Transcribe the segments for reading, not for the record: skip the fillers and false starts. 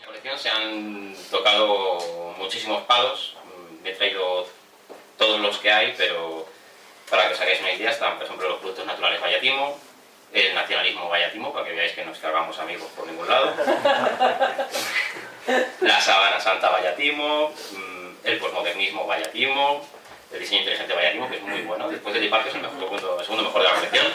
la colección se han tocado muchísimos palos, me he traído todos los que hay, pero para que os hagáis una idea están, por ejemplo, los productos naturales Vallatimo, el nacionalismo Vallatimo, para que veáis que no es que hagamos amigos por ningún lado, la sábana santa Vallatimo, el posmodernismo Vallatimo, el diseño inteligente Vallatimo, que es muy bueno, después del Diparque es el segundo mejor de la colección.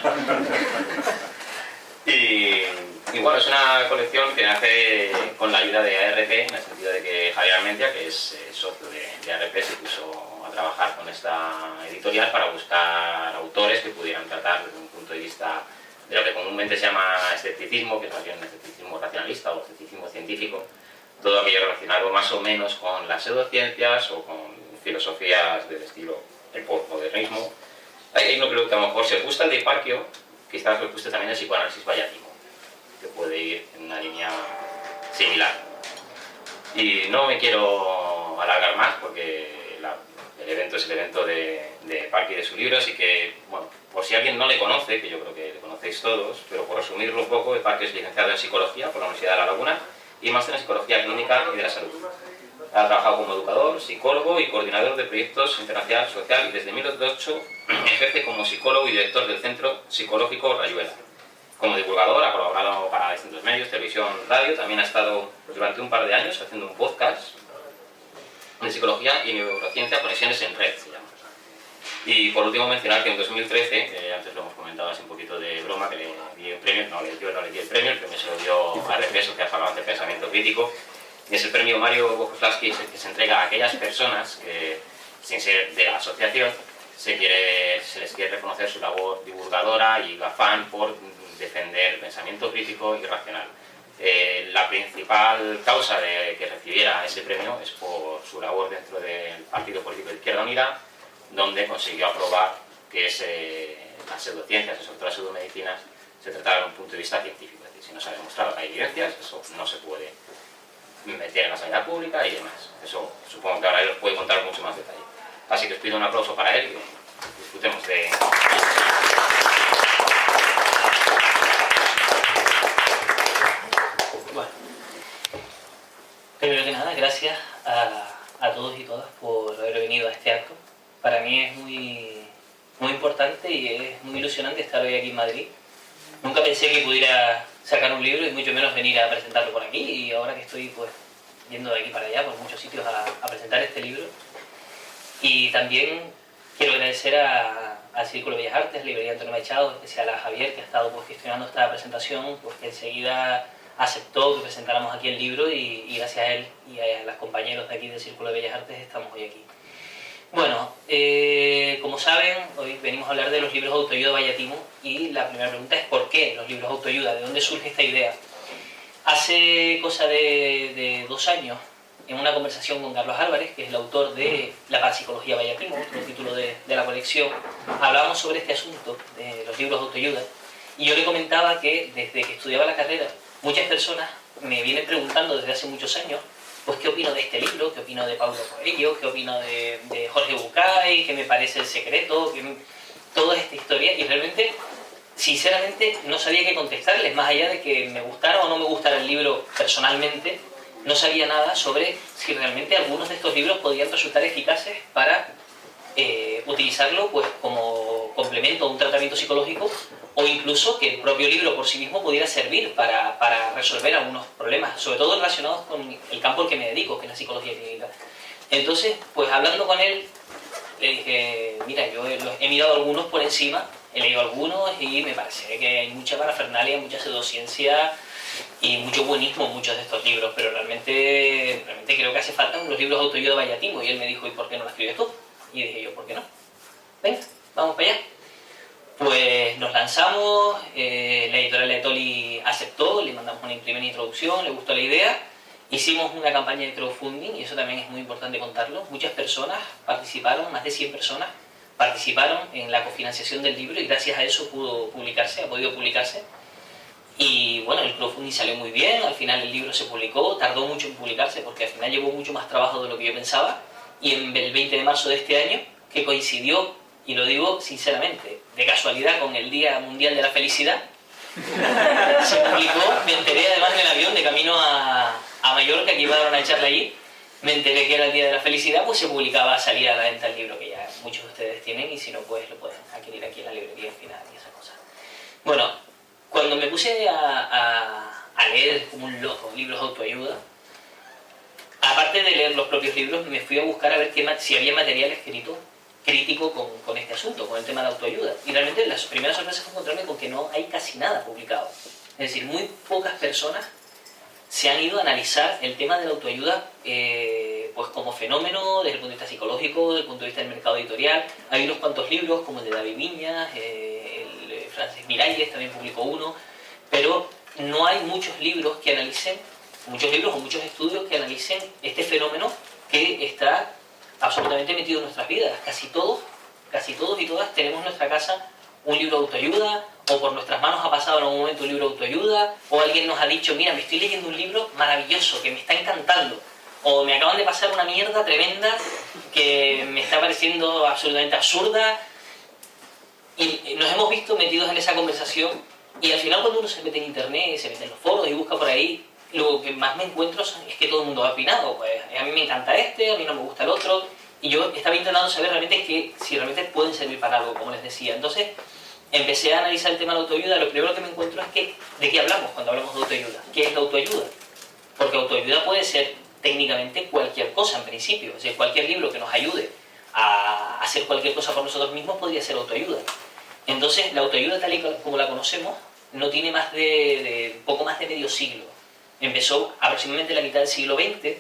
Y bueno, es una colección que nace con la ayuda de ARP, en el sentido de que Javier Armentia, que es socio de ARP, se puso a trabajar con esta editorial para buscar autores que pudieran tratar desde un punto de vista de lo que comúnmente se llama escepticismo, que es más bien un escepticismo racionalista o escepticismo científico, todo aquello relacionado más o menos con las pseudociencias o con filosofías del estilo el postmodernismo. Hay uno que a lo mejor si os gusta el de Hiparquio, quizás os guste también el psicoanálisis Vallatimo, que puede ir en una línea similar. Y no me quiero alargar más porque el evento es el evento de Parque y de su libro, así que, bueno, por si alguien no le conoce, que yo creo que le conocéis todos, pero por resumirlo un poco, Parque es licenciado en Psicología por la Universidad de La Laguna y máster en Psicología Clínica y de la Salud. Ha trabajado como educador, psicólogo y coordinador de proyectos internacional social y desde 2008 ejerce como psicólogo y director del Centro Psicológico Rayuela. Como divulgador ha colaborado para distintos medios, televisión, radio, también ha estado durante un par de años haciendo un podcast de psicología y neurociencia, Conexiones en Red se llama. Y por último mencionar que en 2013, antes lo hemos comentado así un poquito de broma, que le di un premio, no le di el premio se lo dio a RP, Sociedad Flamante de Pensamiento Crítico, y es el premio Mario Boguslawski que se entrega a aquellas personas que, sin ser de la asociación, se les quiere reconocer su labor divulgadora y afán por defender el pensamiento crítico y racional. La principal causa de que recibiera ese premio es por su labor dentro del Partido Político de Izquierda Unida, donde consiguió aprobar que las pseudociencias, sobre todo las pseudomedicinas, se trataran desde un punto de vista científico. Es decir, si no se ha demostrado que hay evidencias, eso no se puede meter en la sanidad pública y demás. Eso supongo que ahora él os puede contar mucho más detalle. Así que os pido un aplauso para él y que disfrutemos de... Bueno, primero que nada, gracias a todos y todas por haber venido a este acto. Para mí es muy importante y es muy ilusionante estar hoy aquí en Madrid. Nunca pensé que pudiera sacar un libro y mucho menos venir a presentarlo por aquí, y ahora que estoy pues yendo de aquí para allá por muchos sitios a presentar este libro. Y también quiero agradecer al Círculo de Bellas Artes, Librería Antonio Machado, en especial a Javier, que ha estado pues gestionando esta presentación, pues que enseguida aceptó que presentáramos aquí el libro, y gracias a él y a los compañeros de aquí del Círculo de Bellas Artes estamos hoy aquí. Bueno, como saben, hoy venimos a hablar de los libros de autoayuda Vallatimo, y la primera pregunta es ¿por qué los libros de autoayuda? ¿De dónde surge esta idea? Hace cosa de 2 años, en una conversación con Carlos Álvarez, que es el autor de La Parapsicología Vallatimo, otro título de la colección, hablábamos sobre este asunto de los libros de autoayuda, y yo le comentaba que desde que estudiaba la carrera, muchas personas me vienen preguntando desde hace muchos años pues qué opino de este libro, qué opino de Paulo Coelho, qué opino de Jorge Bucay, qué me parece El Secreto, toda esta historia, y realmente, sinceramente, no sabía qué contestarles, más allá de que me gustara o no me gustara el libro personalmente, no sabía nada sobre si realmente algunos de estos libros podían resultar eficaces para utilizarlo pues como complemento a un tratamiento psicológico, o incluso que el propio libro por sí mismo pudiera servir para resolver algunos problemas, sobre todo relacionados con el campo al que me dedico, que es la psicología clínica. Entonces, pues hablando con él, le dije, mira, yo he mirado algunos por encima, he leído algunos y me parece que hay mucha parafernalia, mucha pseudociencia y mucho buenismo en muchos de estos libros, pero realmente creo que hace falta los libros de autoayuda Vallatimo. Y él me dijo, ¿y por qué no lo escribes tú? Y dije yo, ¿por qué no? Venga, vamos para allá. Pues nos lanzamos, la editorial de Toli aceptó, le mandamos una primera introducción, le gustó la idea, hicimos una campaña de crowdfunding, y eso también es muy importante contarlo. Muchas personas participaron, más de 100 personas participaron en la cofinanciación del libro, y gracias a eso ha podido publicarse. Y bueno, el crowdfunding salió muy bien, al final el libro se publicó, tardó mucho en publicarse porque al final llevó mucho más trabajo de lo que yo pensaba, y en el 20 de marzo de este año, que coincidió, y lo digo sinceramente, de casualidad con el Día Mundial de la Felicidad, se publicó. Me enteré además en el avión de camino a Mallorca, que iba a dar una charla allí, me enteré que era el Día de la Felicidad, pues se publicaba, salía a la venta el libro que ya muchos de ustedes tienen, y si no, pues lo pueden adquirir aquí en la librería al final y esas cosas. Bueno, cuando me puse a leer como un loco libros de autoayuda, aparte de leer los propios libros, me fui a buscar a ver si había material escrito crítico con este asunto, con el tema de autoayuda. Y realmente las primeras sorpresas fue encontrarme con que no hay casi nada publicado. Es decir, muy pocas personas se han ido a analizar el tema de la autoayuda pues como fenómeno desde el punto de vista psicológico, desde el punto de vista del mercado editorial. Hay unos cuantos libros, como el de David Viñas, el Francis Miralles también publicó uno, pero no hay muchos libros que analicen, muchos libros o muchos estudios que analicen este fenómeno que está absolutamente metido en nuestras vidas. Casi todos y todas tenemos en nuestra casa un libro de autoayuda, o por nuestras manos ha pasado en algún momento un libro de autoayuda, o alguien nos ha dicho, mira, me estoy leyendo un libro maravilloso, que me está encantando, o me acaban de pasar una mierda tremenda que me está pareciendo absolutamente absurda, y nos hemos visto metidos en esa conversación, y al final cuando uno se mete en internet, se mete en los foros y busca por ahí, lo que más me encuentro es que todo el mundo ha opinado, pues a mí me encanta este, a mí no me gusta el otro, y yo estaba intentando saber realmente si realmente pueden servir para algo, como les decía. Entonces empecé a analizar el tema de la autoayuda. Lo primero que me encuentro es que, ¿de qué hablamos cuando hablamos de autoayuda? ¿Qué es la autoayuda? Porque autoayuda puede ser técnicamente cualquier cosa en principio, es decir, cualquier libro que nos ayude a hacer cualquier cosa por nosotros mismos podría ser autoayuda. Entonces la autoayuda tal y como la conocemos no tiene más poco más de medio siglo. Empezó aproximadamente en la mitad del siglo XX,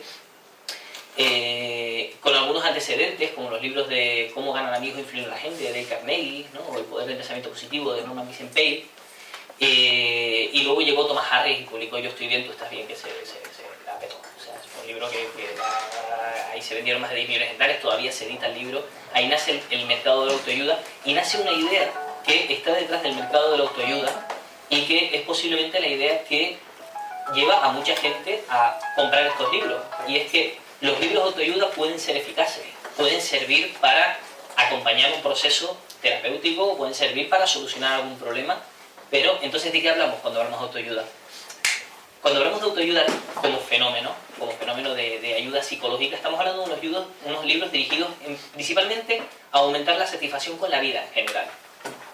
con algunos antecedentes, como los libros de Cómo ganar amigos e influir en la gente, de Dale Carnegie, ¿no? O El poder del pensamiento positivo, de Norman Vincent Peale. Y luego llegó Thomas Harris y publicó Yo estoy bien, tú estás bien, que se la petó. O sea, es un libro que ahí se vendieron más de 10 millones de ejemplares, todavía se edita el libro. Ahí nace el mercado de la autoayuda, y nace una idea que está detrás del mercado de la autoayuda, y que es posiblemente la idea que lleva a mucha gente a comprar estos libros. Y es que los libros de autoayuda pueden ser eficaces, pueden servir para acompañar un proceso terapéutico, pueden servir para solucionar algún problema, pero entonces ¿de qué hablamos cuando hablamos de autoayuda? Cuando hablamos de autoayuda como fenómeno de ayuda psicológica, estamos hablando de unos libros dirigidos principalmente a aumentar la satisfacción con la vida en general.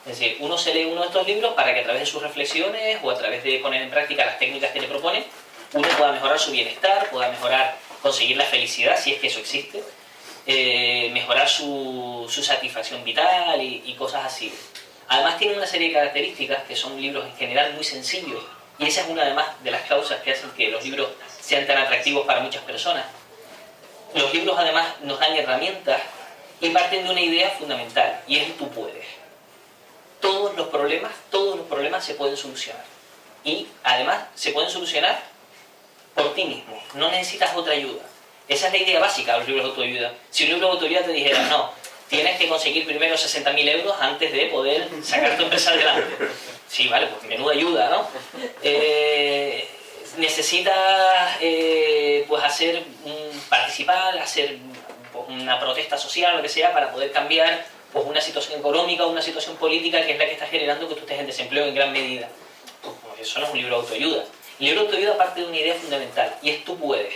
Es decir, uno se lee uno de estos libros para que a través de sus reflexiones o a través de poner en práctica las técnicas que le proponen, uno pueda mejorar su bienestar, pueda conseguir la felicidad, si es que eso existe, mejorar su satisfacción vital y cosas así. Además tiene una serie de características que son libros en general muy sencillos, y esa es una además de las causas que hacen que los libros sean tan atractivos para muchas personas. Los libros además nos dan herramientas y parten de una idea fundamental, y es tú puedes. Todos los problemas se pueden solucionar, y además se pueden solucionar por ti mismo, no necesitas otra ayuda. Esa es la idea básica de los libros de autoayuda. Si un libro de autoayuda te dijera, no, tienes que conseguir primero 60.000 euros antes de poder sacar tu empresa adelante. Sí, vale, pues menuda ayuda, ¿no? Necesitas pues participar, hacer una protesta social, lo que sea, para poder cambiar pues una situación económica o una situación política que es la que está generando que tú estés en desempleo en gran medida. Pues eso no es un libro de autoayuda. El libro de autoayuda parte de una idea fundamental, y es tú puedes.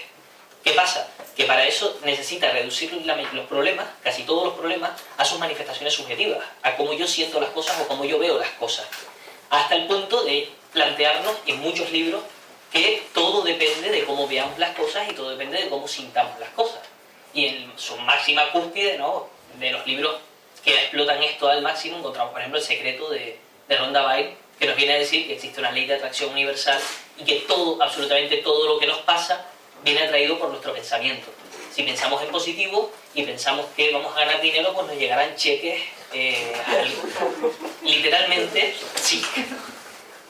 ¿Qué pasa? Que para eso necesita reducir los problemas, casi todos los problemas, a sus manifestaciones subjetivas, a cómo yo siento las cosas o cómo yo veo las cosas. Hasta el punto de plantearnos en muchos libros que todo depende de cómo veamos las cosas y todo depende de cómo sintamos las cosas. Y en su máxima cúspide, ¿no?, de los libros que explotan esto al máximo, encontramos, por ejemplo, El secreto de Rhonda Byrne, que nos viene a decir que existe una ley de atracción universal y que todo, absolutamente todo lo que nos pasa, viene atraído por nuestro pensamiento. Si pensamos en positivo y pensamos que vamos a ganar dinero, pues nos llegarán cheques literalmente, sí,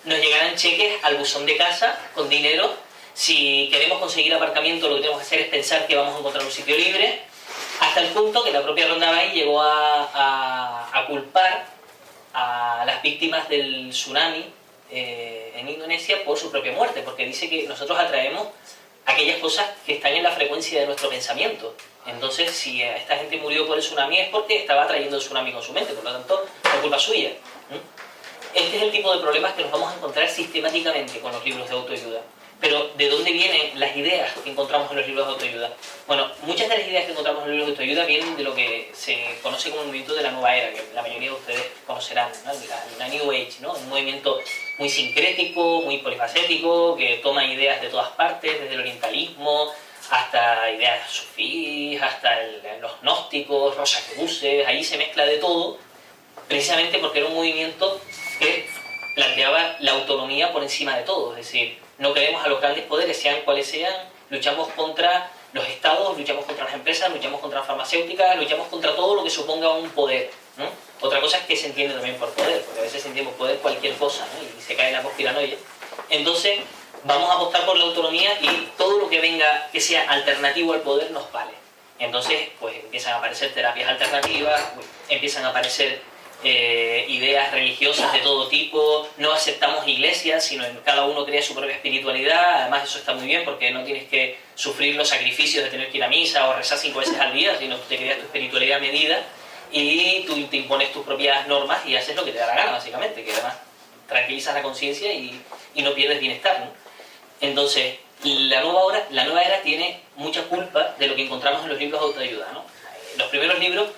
nos llegarán cheques al buzón de casa con dinero. Si queremos conseguir aparcamiento, lo que tenemos que hacer es pensar que vamos a encontrar un sitio libre, hasta el punto que la propia Rhonda Byrne llegó a culpar a las víctimas del tsunami en Indonesia por su propia muerte, porque dice que nosotros atraemos aquellas cosas que están en la frecuencia de nuestro pensamiento. Entonces, si esta gente murió por el tsunami es porque estaba atrayendo el tsunami con su mente, por lo tanto, no es culpa suya. Este es el tipo de problemas que nos vamos a encontrar sistemáticamente con los libros de autoayuda. Pero, ¿de dónde vienen las ideas que encontramos en los libros de autoayuda? Bueno, muchas de las ideas que encontramos en los libros de autoayuda vienen de lo que se conoce como el movimiento de la nueva era, que la mayoría de ustedes conocerán, ¿no? La New Age, ¿no? Un movimiento muy sincrético, muy polifacético, que toma ideas de todas partes, desde el orientalismo hasta ideas sufíes, hasta los gnósticos, rosacruces, ahí se mezcla de todo, precisamente porque era un movimiento que planteaba la autonomía por encima de todo, es decir, no queremos a los grandes poderes, sean cuales sean, luchamos contra los estados, luchamos contra las empresas, luchamos contra las farmacéuticas, luchamos contra todo lo que suponga un poder, ¿no? Otra cosa es que se entiende también por poder, porque a veces se entiende por poder cualquier cosa, ¿no? Y se cae en la conspiranoia. Entonces, vamos a apostar por la autonomía y todo lo que venga que sea alternativo al poder nos vale. Entonces, pues empiezan a aparecer terapias alternativas, empiezan a aparecer ideas religiosas de todo tipo, no aceptamos iglesias, sino que cada uno crea su propia espiritualidad. Además eso está muy bien porque no tienes que sufrir los sacrificios de tener que ir a misa o rezar 5 veces al día, sino que te creas tu espiritualidad a medida y tú te impones tus propias normas y haces lo que te da la gana, básicamente, que además tranquilizas la conciencia y no pierdes bienestar, ¿no? Entonces, la nueva era tiene mucha culpa de lo que encontramos en los libros de autoayuda, ¿no? Los primeros libros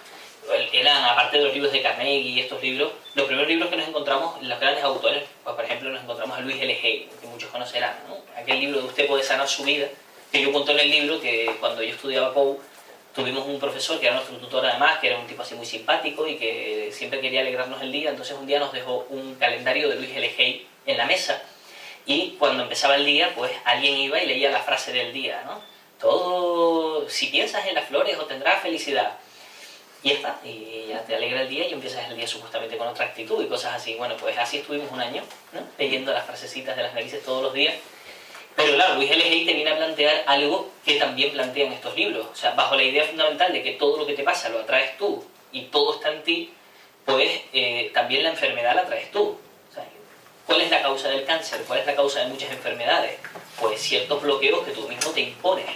eran, aparte de los libros de Carnegie y estos libros, los primeros libros que nos encontramos, los grandes autores, pues por ejemplo nos encontramos a Louis L. Hay, que muchos conocerán, ¿no? Aquel libro de Usted puede sanar su vida, que yo cuento en el libro que cuando yo estudiaba POU, tuvimos un profesor que era nuestro tutor además, que era un tipo así muy simpático y que siempre quería alegrarnos el día, entonces un día nos dejó un calendario de Louis L. Hay en la mesa y cuando empezaba el día, pues alguien iba y leía la frase del día, ¿no? Todo, si piensas en las flores obtendrás felicidad. Y ya está, y ya te alegra el día y empiezas el día supuestamente con otra actitud y cosas así. Bueno, pues así estuvimos un año, ¿no? Leyendo las frasecitas de las narices todos los días. Pero claro, Louis L. Hay te viene a plantear algo que también plantean estos libros. O sea, bajo la idea fundamental de que todo lo que te pasa lo atraes tú y todo está en ti, pues también la enfermedad la traes tú. O sea, ¿cuál es la causa del cáncer? ¿Cuál es la causa de muchas enfermedades? Pues ciertos bloqueos que tú mismo te impones,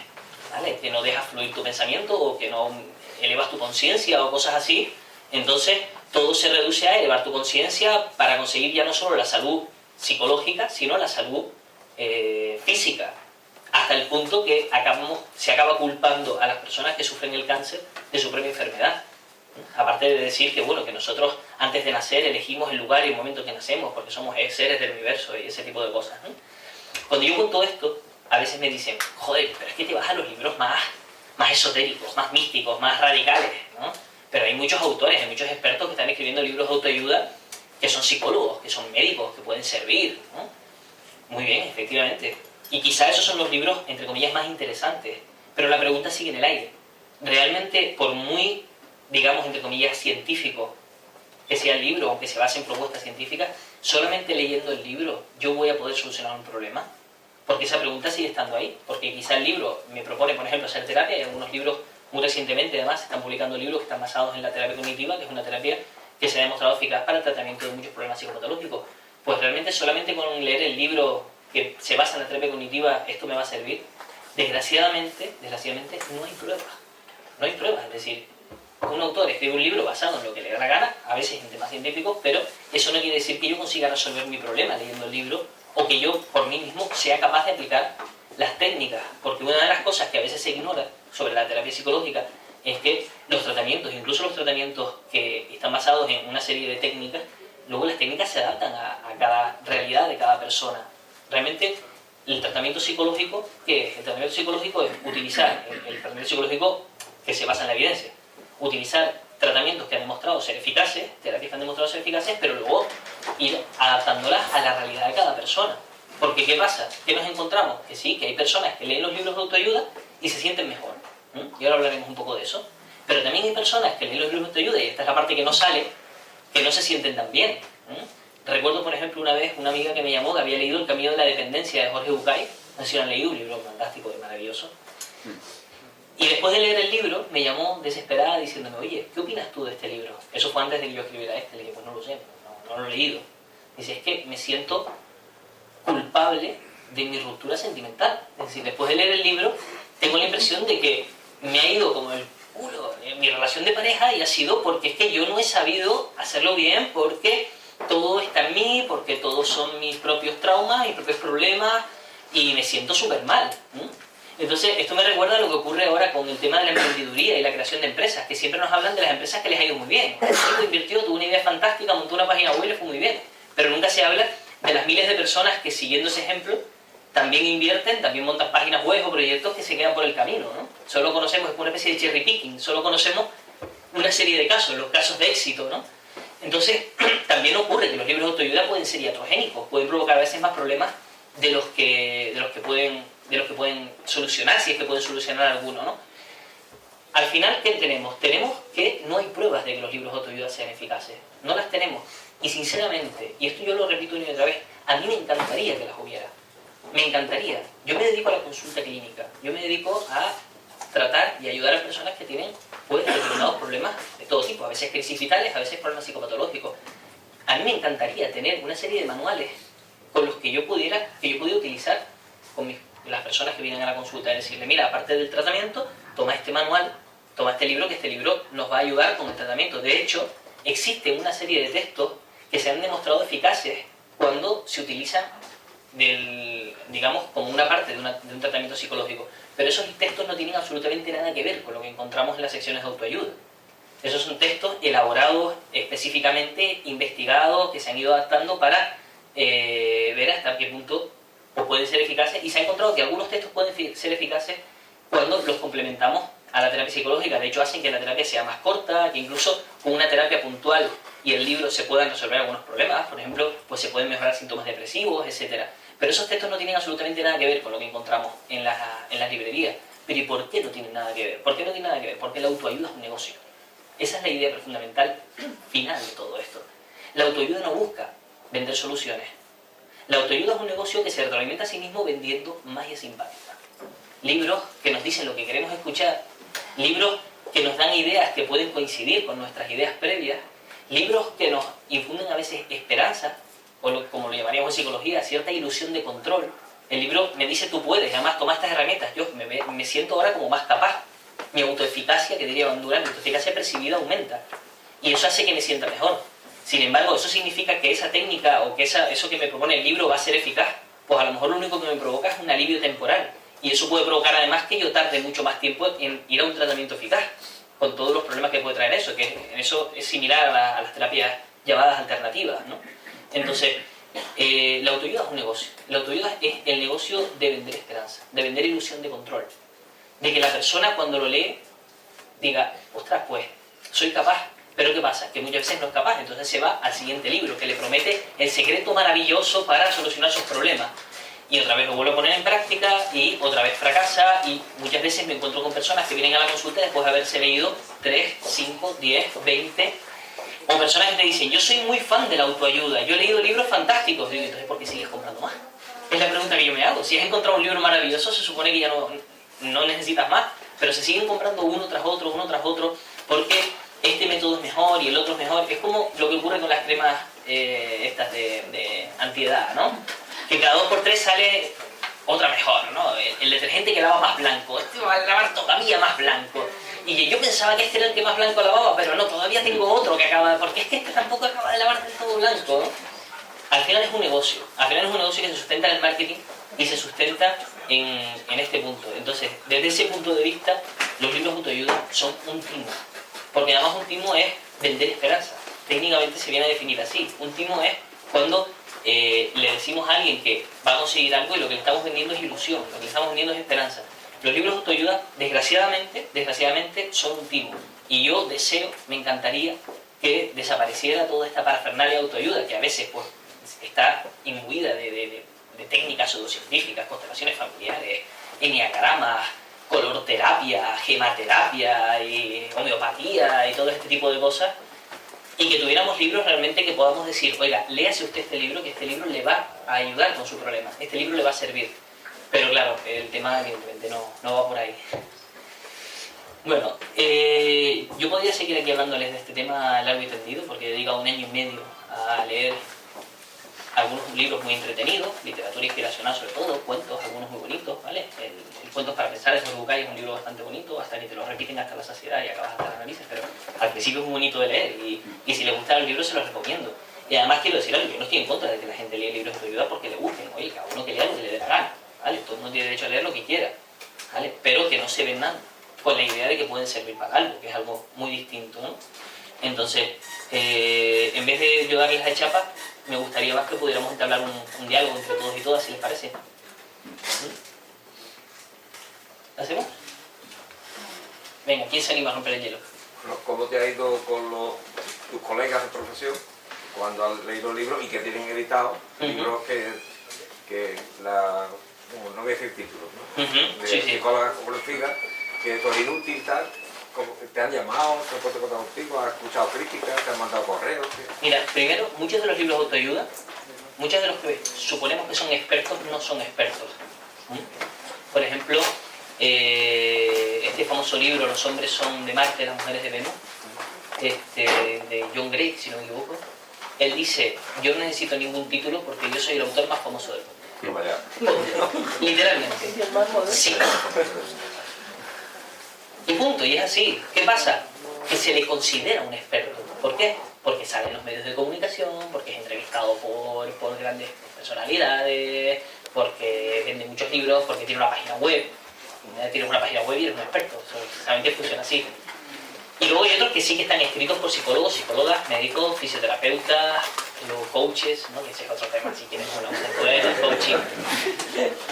¿vale? Que no dejas fluir tu pensamiento o que no elevas tu conciencia o cosas así. Entonces todo se reduce a elevar tu conciencia para conseguir ya no solo la salud psicológica, sino la salud física, hasta el punto que se acaba culpando a las personas que sufren el cáncer de su propia enfermedad. Aparte de decir que, bueno, que nosotros antes de nacer elegimos el lugar y el momento que nacemos porque somos seres del universo y ese tipo de cosas, ¿no? Cuando yo cuento esto, a veces me dicen, joder, pero es que te vas a los libros más esotéricos, más místicos, más radicales, ¿no? Pero hay muchos autores, hay muchos expertos que están escribiendo libros de autoayuda que son psicólogos, que son médicos, que pueden servir, ¿no? Muy bien, efectivamente. Y quizá esos son los libros, entre comillas, más interesantes. Pero la pregunta sigue en el aire. Realmente, por muy, digamos, entre comillas, científico que sea el libro, aunque se base en propuestas científicas, solamente leyendo el libro yo voy a poder solucionar un problema. Porque esa pregunta sigue estando ahí. Porque quizá el libro me propone, por ejemplo, hacer terapia, y algunos libros, muy recientemente además, se están publicando libros que están basados en la terapia cognitiva, que es una terapia que se ha demostrado eficaz para el tratamiento de muchos problemas psicopatológicos. Pues realmente solamente con leer el libro que se basa en la terapia cognitiva, esto me va a servir. Desgraciadamente no hay pruebas. No hay pruebas, es decir, un autor escribe un libro basado en lo que le da la gana, a veces en temas científicos, pero eso no quiere decir que yo consiga resolver mi problema leyendo el libro o que yo por mí mismo sea capaz de aplicar las técnicas. Porque una de las cosas que a veces se ignora sobre la terapia psicológica es que los tratamientos, incluso los tratamientos que están basados en una serie de técnicas, luego las técnicas se adaptan a cada realidad de cada persona. Realmente el tratamiento psicológico, ¿qué es? El tratamiento psicológico es utilizar el tratamiento psicológico que se basa en la evidencia. Utilizar tratamientos que han demostrado ser eficaces, terapias que han demostrado ser eficaces, pero luego ir adaptándolas a la realidad de cada persona. Porque ¿qué pasa? ¿Qué nos encontramos? Que sí, que hay personas que leen los libros de autoayuda y se sienten mejor. Y ahora hablaremos un poco de eso. Pero también hay personas que leen los libros de autoayuda, y esta es la parte que no sale, que no se sienten tan bien. Recuerdo, por ejemplo, una vez una amiga que me llamó que había leído El camino de la dependencia de Jorge Bucay. No sé si lo han leído, un libro fantástico y maravilloso. Y después de leer el libro, me llamó desesperada diciéndome, oye, ¿qué opinas tú de este libro? Eso fue antes de que yo escribiera este. Le dije, pues no lo sé, no lo he leído. Dice, es que me siento culpable de mi ruptura sentimental. Es decir, después de leer el libro, tengo la impresión de que me ha ido como el culo en mi relación de pareja y ha sido porque es que yo no he sabido hacerlo bien, porque todo está en mí, porque todos son mis propios traumas, mis propios problemas, y me siento súper mal. Entonces, esto me recuerda a lo que ocurre ahora con el tema de la emprendeduría y la creación de empresas, que siempre nos hablan de las empresas que les ha ido muy bien. Un chico invirtió, tuvo una idea fantástica, montó una página web y le fue muy bien. Pero nunca se habla de las miles de personas que, siguiendo ese ejemplo, también invierten, también montan páginas web o proyectos que se quedan por el camino, ¿no? Solo conocemos, es una especie de cherry picking, solo conocemos una serie de casos, los casos de éxito, ¿no? Entonces, también ocurre que los libros de autoayuda pueden ser iatrogénicos, pueden provocar a veces más problemas de los que pueden solucionar, si es que pueden solucionar alguno, ¿no? Al final, ¿qué tenemos? Tenemos que no hay pruebas de que los libros de autoayuda sean eficaces. No las tenemos. Y sinceramente, y esto yo lo repito una y otra vez, a mí me encantaría que las hubiera. Me encantaría. Yo me dedico a la consulta clínica. Yo me dedico a tratar y ayudar a personas que tienen pues, determinados problemas de todo tipo. A veces crisis vitales, a veces problemas psicopatológicos. A mí me encantaría tener una serie de manuales con los que yo pudiera utilizar con las personas que vienen a la consulta. Es decirle, mira, aparte del tratamiento, toma este manual, toma este libro, que este libro nos va a ayudar con el tratamiento. De hecho, existe una serie de textos que se han demostrado eficaces cuando se utilizan digamos, como una parte de un tratamiento psicológico. Pero esos textos no tienen absolutamente nada que ver con lo que encontramos en las secciones de autoayuda. Esos son textos elaborados específicamente, investigados, que se han ido adaptando para ver hasta qué punto pueden ser eficaces, y se ha encontrado que algunos textos pueden ser eficaces cuando los complementamos a la terapia psicológica. De hecho, hacen que la terapia sea más corta, que incluso con una terapia puntual y el libro se puedan resolver algunos problemas. Por ejemplo, pues se pueden mejorar síntomas depresivos, etc. Pero esos textos no tienen absolutamente nada que ver con lo que encontramos en las librerías. Pero ¿y por qué no tienen nada que ver? ¿Por qué no tienen nada que ver? Porque la autoayuda es un negocio. Esa es la idea fundamental final de todo esto. La autoayuda no busca vender soluciones. La autoayuda es un negocio que se retroalimenta a sí mismo vendiendo magia simpática. Libros que nos dicen lo que queremos escuchar, libros que nos dan ideas que pueden coincidir con nuestras ideas previas, libros que nos infunden a veces esperanza, o como lo llamaríamos en psicología, cierta ilusión de control. El libro me dice tú puedes, además toma estas herramientas, yo me siento ahora como más capaz. Mi autoeficacia, que diría Van Durán, mi autoeficacia percibida aumenta. Y eso hace que me sienta mejor. Sin embargo, ¿eso significa que esa técnica o que eso que me propone el libro va a ser eficaz? Pues a lo mejor lo único que me provoca es un alivio temporal. Y eso puede provocar además que yo tarde mucho más tiempo en ir a un tratamiento eficaz, con todos los problemas que puede traer eso, que eso es similar a las terapias llamadas alternativas, ¿no? Entonces, la autoayuda es un negocio. La autoayuda es el negocio de vender esperanza, de vender ilusión de control. De que la persona cuando lo lee diga, ostras, pues, soy capaz. Pero ¿qué pasa? Que muchas veces no es capaz, entonces se va al siguiente libro, que le promete el secreto maravilloso para solucionar sus problemas. Y otra vez lo vuelvo a poner en práctica y otra vez fracasa, y muchas veces me encuentro con personas que vienen a la consulta después de haberse leído 3, 5, 10, 20, o personas que te dicen, yo soy muy fan de la autoayuda, yo he leído libros fantásticos. Digo, entonces ¿por qué sigues comprando más? Es la pregunta que yo me hago. Si has encontrado un libro maravilloso, se supone que ya no necesitas más, pero se siguen comprando uno tras otro, porque este método es mejor y el otro es mejor. Es como lo que ocurre con las cremas estas de antiedad, ¿no? Que cada 2x3 sale otra mejor, ¿no? El detergente que lava más blanco, este va a lavar todavía más blanco. Y yo pensaba que este era el que más blanco lavaba, pero no, todavía tengo otro que acaba de... Porque es que este tampoco acaba de lavar del todo blanco, ¿no? Al final es un negocio. Al final es un negocio que se sustenta en el marketing y se sustenta en este punto. Entonces, desde ese punto de vista, los libros de autoayuda son un timo. Porque además un timo es vender esperanza. Técnicamente se viene a definir así. Un timo es cuando le decimos a alguien que va a conseguir algo y lo que le estamos vendiendo es ilusión, lo que le estamos vendiendo es esperanza. Los libros de autoayuda, desgraciadamente, son un timo. Y yo deseo, me encantaría que desapareciera toda esta parafernalia de autoayuda, que a veces pues, está imbuida de técnicas pseudocientíficas, constelaciones familiares, enneagramas, colorterapia, gematerapia, y homeopatía y todo este tipo de cosas, y que tuviéramos libros realmente que podamos decir, oiga, léase usted este libro, que este libro le va a ayudar con su problema, este libro le va a servir. Pero claro, el tema evidentemente no va por ahí. Bueno, yo podría seguir aquí hablándoles de este tema largo y tendido, porque he dedicado 1 año y medio a leer algunos libros muy entretenidos, literatura inspiracional sobre todo, cuentos, algunos muy bonitos, ¿vale? El Cuentos para pensar de Jorge Bucay es un libro bastante bonito, hasta que te lo repiten hasta la saciedad y acabas hasta las narices, pero al principio es muy bonito de leer y si les gusta el libro se los recomiendo. Y además quiero decir algo, yo no estoy en contra de que la gente lea libros de autoayuda porque le gusten, oye, cada uno que lea lo que le dé la gana. tiene derecho a leer lo que quiera, ¿vale? Pero que no se vendan con la idea de que pueden servir para algo, que es algo muy distinto, ¿no? Entonces, en vez de yo darles la chapa, me gustaría más que pudiéramos entablar un diálogo entre todos y todas, si les parece. ¿Lo hacemos? Venga, ¿quién se anima a romper el hielo? ¿Cómo te ha ido con tus colegas de profesión cuando has leído libros y que tienen editados libros no voy a decir títulos, ¿no? De Sí, sí. psicólogas conocidas, que esto es inútil, tal? ¿Te han llamado, te han puesto en contacto contigo, has escuchado críticas, te han mandado correos? Mira, primero, muchos de los libros de autoayuda, muchos de los que suponemos que son expertos, no son expertos. Por ejemplo, este famoso libro, Los hombres son de Marte, las mujeres de Venus, de John Gray, si no me equivoco, él dice, yo no necesito ningún título porque yo soy el autor más famoso del mundo. Literalmente. Sí. Y punto, y es así. ¿Qué pasa? Que se le considera un experto. ¿Por qué? Porque sale en los medios de comunicación, porque es entrevistado por grandes personalidades, porque vende muchos libros, porque tiene una página web. Tienes una página web y eres un experto. Saben que funciona así. Y luego hay otros que sí que están escritos por psicólogos, psicólogas, médicos, fisioterapeutas, luego coaches, ¿no? Que ese es otro tema si quieres hablamos después, el coaching.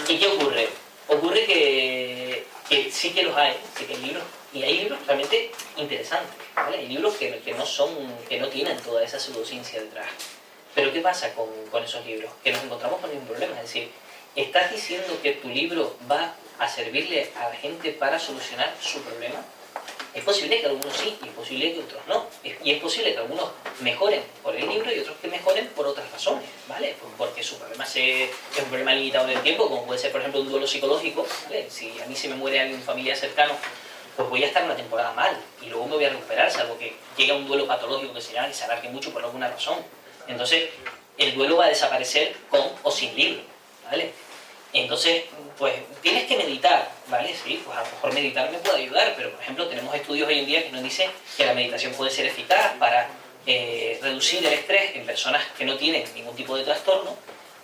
¿Y qué ocurre? Ocurre que sí que los hay, sí que hay libros, y hay libros realmente interesantes, ¿vale? Hay libros que no tienen toda esa pseudociencia detrás. Pero ¿qué pasa con esos libros? Que nos encontramos con un problema, es decir, ¿estás diciendo que tu libro va a servirle a la gente para solucionar su problema? Es posible que algunos sí, y es posible que otros no. Y es posible que algunos mejoren por el libro y otros que mejoren por otras razones, ¿vale? Porque su problema es un problema limitado en el tiempo, como puede ser, por ejemplo, un duelo psicológico, ¿vale? Si a mí se me muere alguien familiar cercano, pues voy a estar una temporada mal y luego me voy a recuperar, salvo que llegue a un duelo patológico que se alargue mucho por alguna razón. Entonces, el duelo va a desaparecer con o sin libro, ¿vale? Entonces, pues tienes que meditar, ¿vale? Sí, pues a lo mejor meditar me puede ayudar, pero por ejemplo tenemos estudios hoy en día que nos dicen que la meditación puede ser eficaz para reducir el estrés en personas que no tienen ningún tipo de trastorno,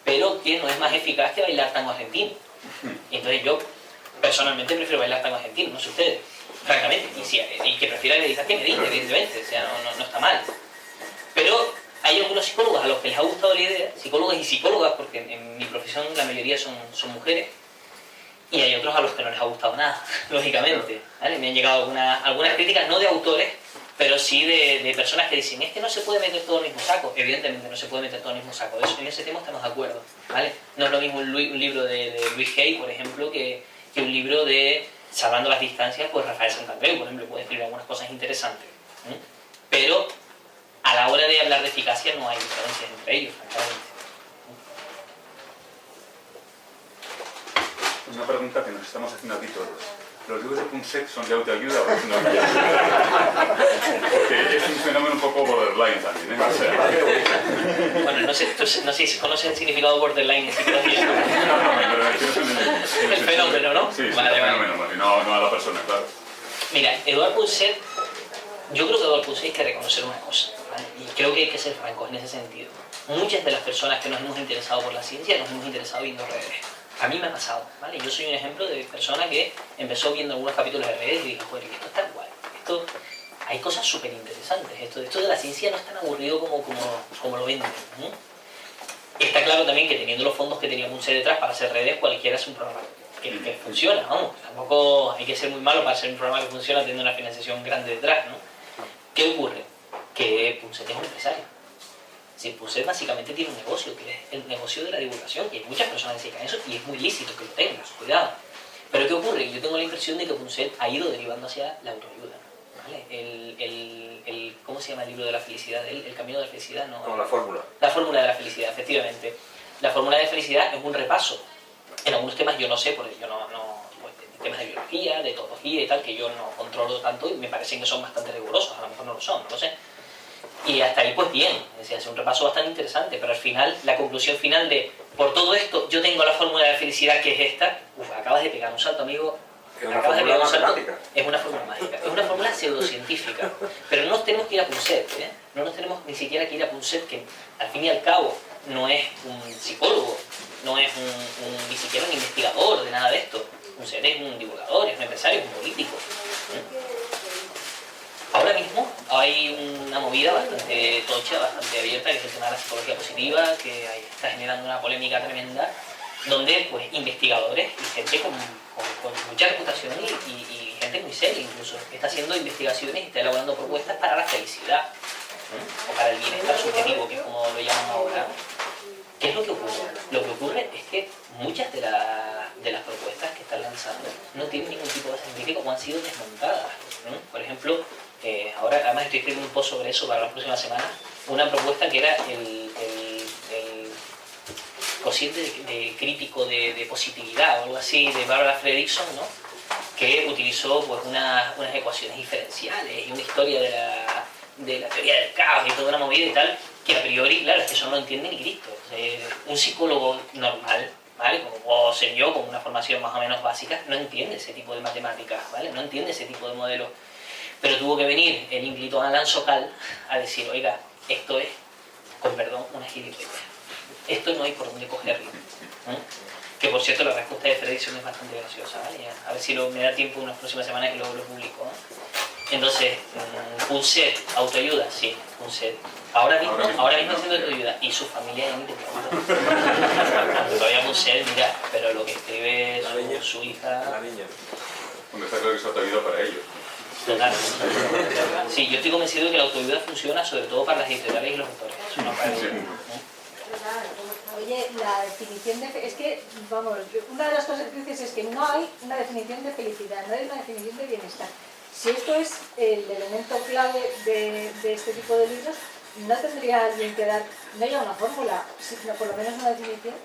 pero que no es más eficaz que bailar tango argentino. Y entonces yo personalmente prefiero bailar tango argentino, no sé ustedes, francamente, y que prefiera meditar que medite, evidentemente, o sea, no está mal. Pero hay algunos psicólogos a los que les ha gustado la idea, psicólogos y psicólogas, porque en mi profesión la mayoría son mujeres, y hay otros a los que no les ha gustado nada, lógicamente, ¿vale? Me han llegado algunas críticas, no de autores, pero sí de personas que dicen, es que no se puede meter todo en el mismo saco. Evidentemente no se puede meter todo en el mismo saco, en ese tema estamos de acuerdo, ¿vale? No es lo mismo un libro de Luis Hay, por ejemplo, que un libro de Salvando las distancias, pues Rafael Santandreu, por ejemplo, puede escribir algunas cosas interesantes, pero a la hora de hablar de eficacia no hay diferencias entre ellos, francamente. Una pregunta que nos estamos haciendo aquí todos. ¿Los libros de Punset son de autoayuda o de autoayuda? Porque es un fenómeno un poco borderline también, ¿eh? O sea... Bueno, no sé si conoces el significado borderline en psicología. No, pero es el fenómeno, ¿no? Sí, vale, el fenómeno, no a la persona, claro. Mira, Eduard Punset, yo creo que Eduard Punset hay que reconocer una cosa, ¿vale? Y creo que hay que ser francos en ese sentido. Muchas de las personas que nos hemos interesado por la ciencia nos hemos interesado viendo redes. A mí me ha pasado, ¿vale? Yo soy un ejemplo de persona que empezó viendo algunos capítulos de redes y dije, joder, esto está guay, hay cosas súper interesantes, esto de la ciencia no es tan aburrido como lo venden, ¿no? Está claro también que teniendo los fondos que tenía Punset detrás para hacer redes, cualquiera es un programa que funciona, vamos, tampoco hay que ser muy malo para ser un programa que funciona teniendo una financiación grande detrás, ¿no? ¿Qué ocurre? Que Punset es un empresario. Sí, Punset básicamente tiene un negocio, que es el negocio de la divulgación, y hay muchas personas que se dedican a eso, y es muy lícito que lo tengas, cuidado. Pero ¿qué ocurre? Yo tengo la impresión de que Punset ha ido derivando hacia la autoayuda, ¿vale? ¿Cómo se llama el libro de la felicidad? El camino de la felicidad, ¿no? No, la fórmula. La fórmula de la felicidad, efectivamente. La fórmula de felicidad es un repaso. En algunos temas yo no sé, porque yo pues, temas de biología, de etología y tal, que yo no controlo tanto, y me parecen que son bastante rigurosos, a lo mejor no lo son, no lo sé. Y hasta ahí pues bien, es decir, hace un repaso bastante interesante, pero al final, la conclusión final de por todo esto yo tengo la fórmula de la felicidad que es esta, acabas de pegar un salto, amigo. Es una fórmula matemática. Es una fórmula mágica, es una fórmula pseudocientífica, pero no nos tenemos que ir a Punset, ¿eh? No nos tenemos ni siquiera que ir a Punset, que al fin y al cabo no es un psicólogo, no es ni siquiera un investigador de nada de esto. Un ser es un divulgador, es un empresario, es un político. Ahora mismo hay una movida bastante tocha, bastante abierta, que es el tema de la psicología positiva, que está generando una polémica tremenda, donde pues investigadores y gente con mucha reputación y gente muy seria incluso, está haciendo investigaciones y está elaborando propuestas para la felicidad, o para el bienestar subjetivo, que es como lo llaman ahora. ¿Qué es lo que ocurre? Lo que ocurre es que muchas de las propuestas que están lanzando no tienen ningún tipo de base científica o han sido desmontadas. Por ejemplo, ahora además estoy escribiendo un post sobre eso para la próxima semana, una propuesta que era el cociente de crítico de positividad o algo así de Barbara Fredrickson, ¿no? Que utilizó pues unas ecuaciones diferenciales y una historia de la teoría del caos y toda una movida y tal, que a priori, claro, es que eso no lo entiende ni Cristo. Un psicólogo normal, ¿vale? Como puedo ser yo, con una formación más o menos básica, no entiende ese tipo de matemáticas, ¿vale? No entiende ese tipo de modelos. Pero tuvo que venir el ínclito Alan Sokal a decir, oiga, esto es, con perdón, una gilipollez. Esto no hay por dónde cogerlo. Que por cierto la respuesta de Fredrickson es bastante graciosa, ¿vale? A ver si me da tiempo unas próximas semanas y luego lo publico, ¿no? Entonces, Punset, autoayuda, sí, Punset. Ahora mismo haciendo autoayuda y su familia ya ni te pregunta. Todavía Punset, mira, pero lo que escribe su hija... La niña. Donde está claro que es autoayuda para ellos. Total. Sí, yo estoy convencido de que la autoayuda funciona sobre todo para las editoriales y los autores. Eso no parece. Oye, la definición de... Es que, vamos, una de las cosas que dices es que no hay una definición de felicidad, no hay una definición de bienestar. Si esto es el elemento clave de este tipo de libros, ¿no tendría alguien que dar, no ya una fórmula, sino por lo menos una definición?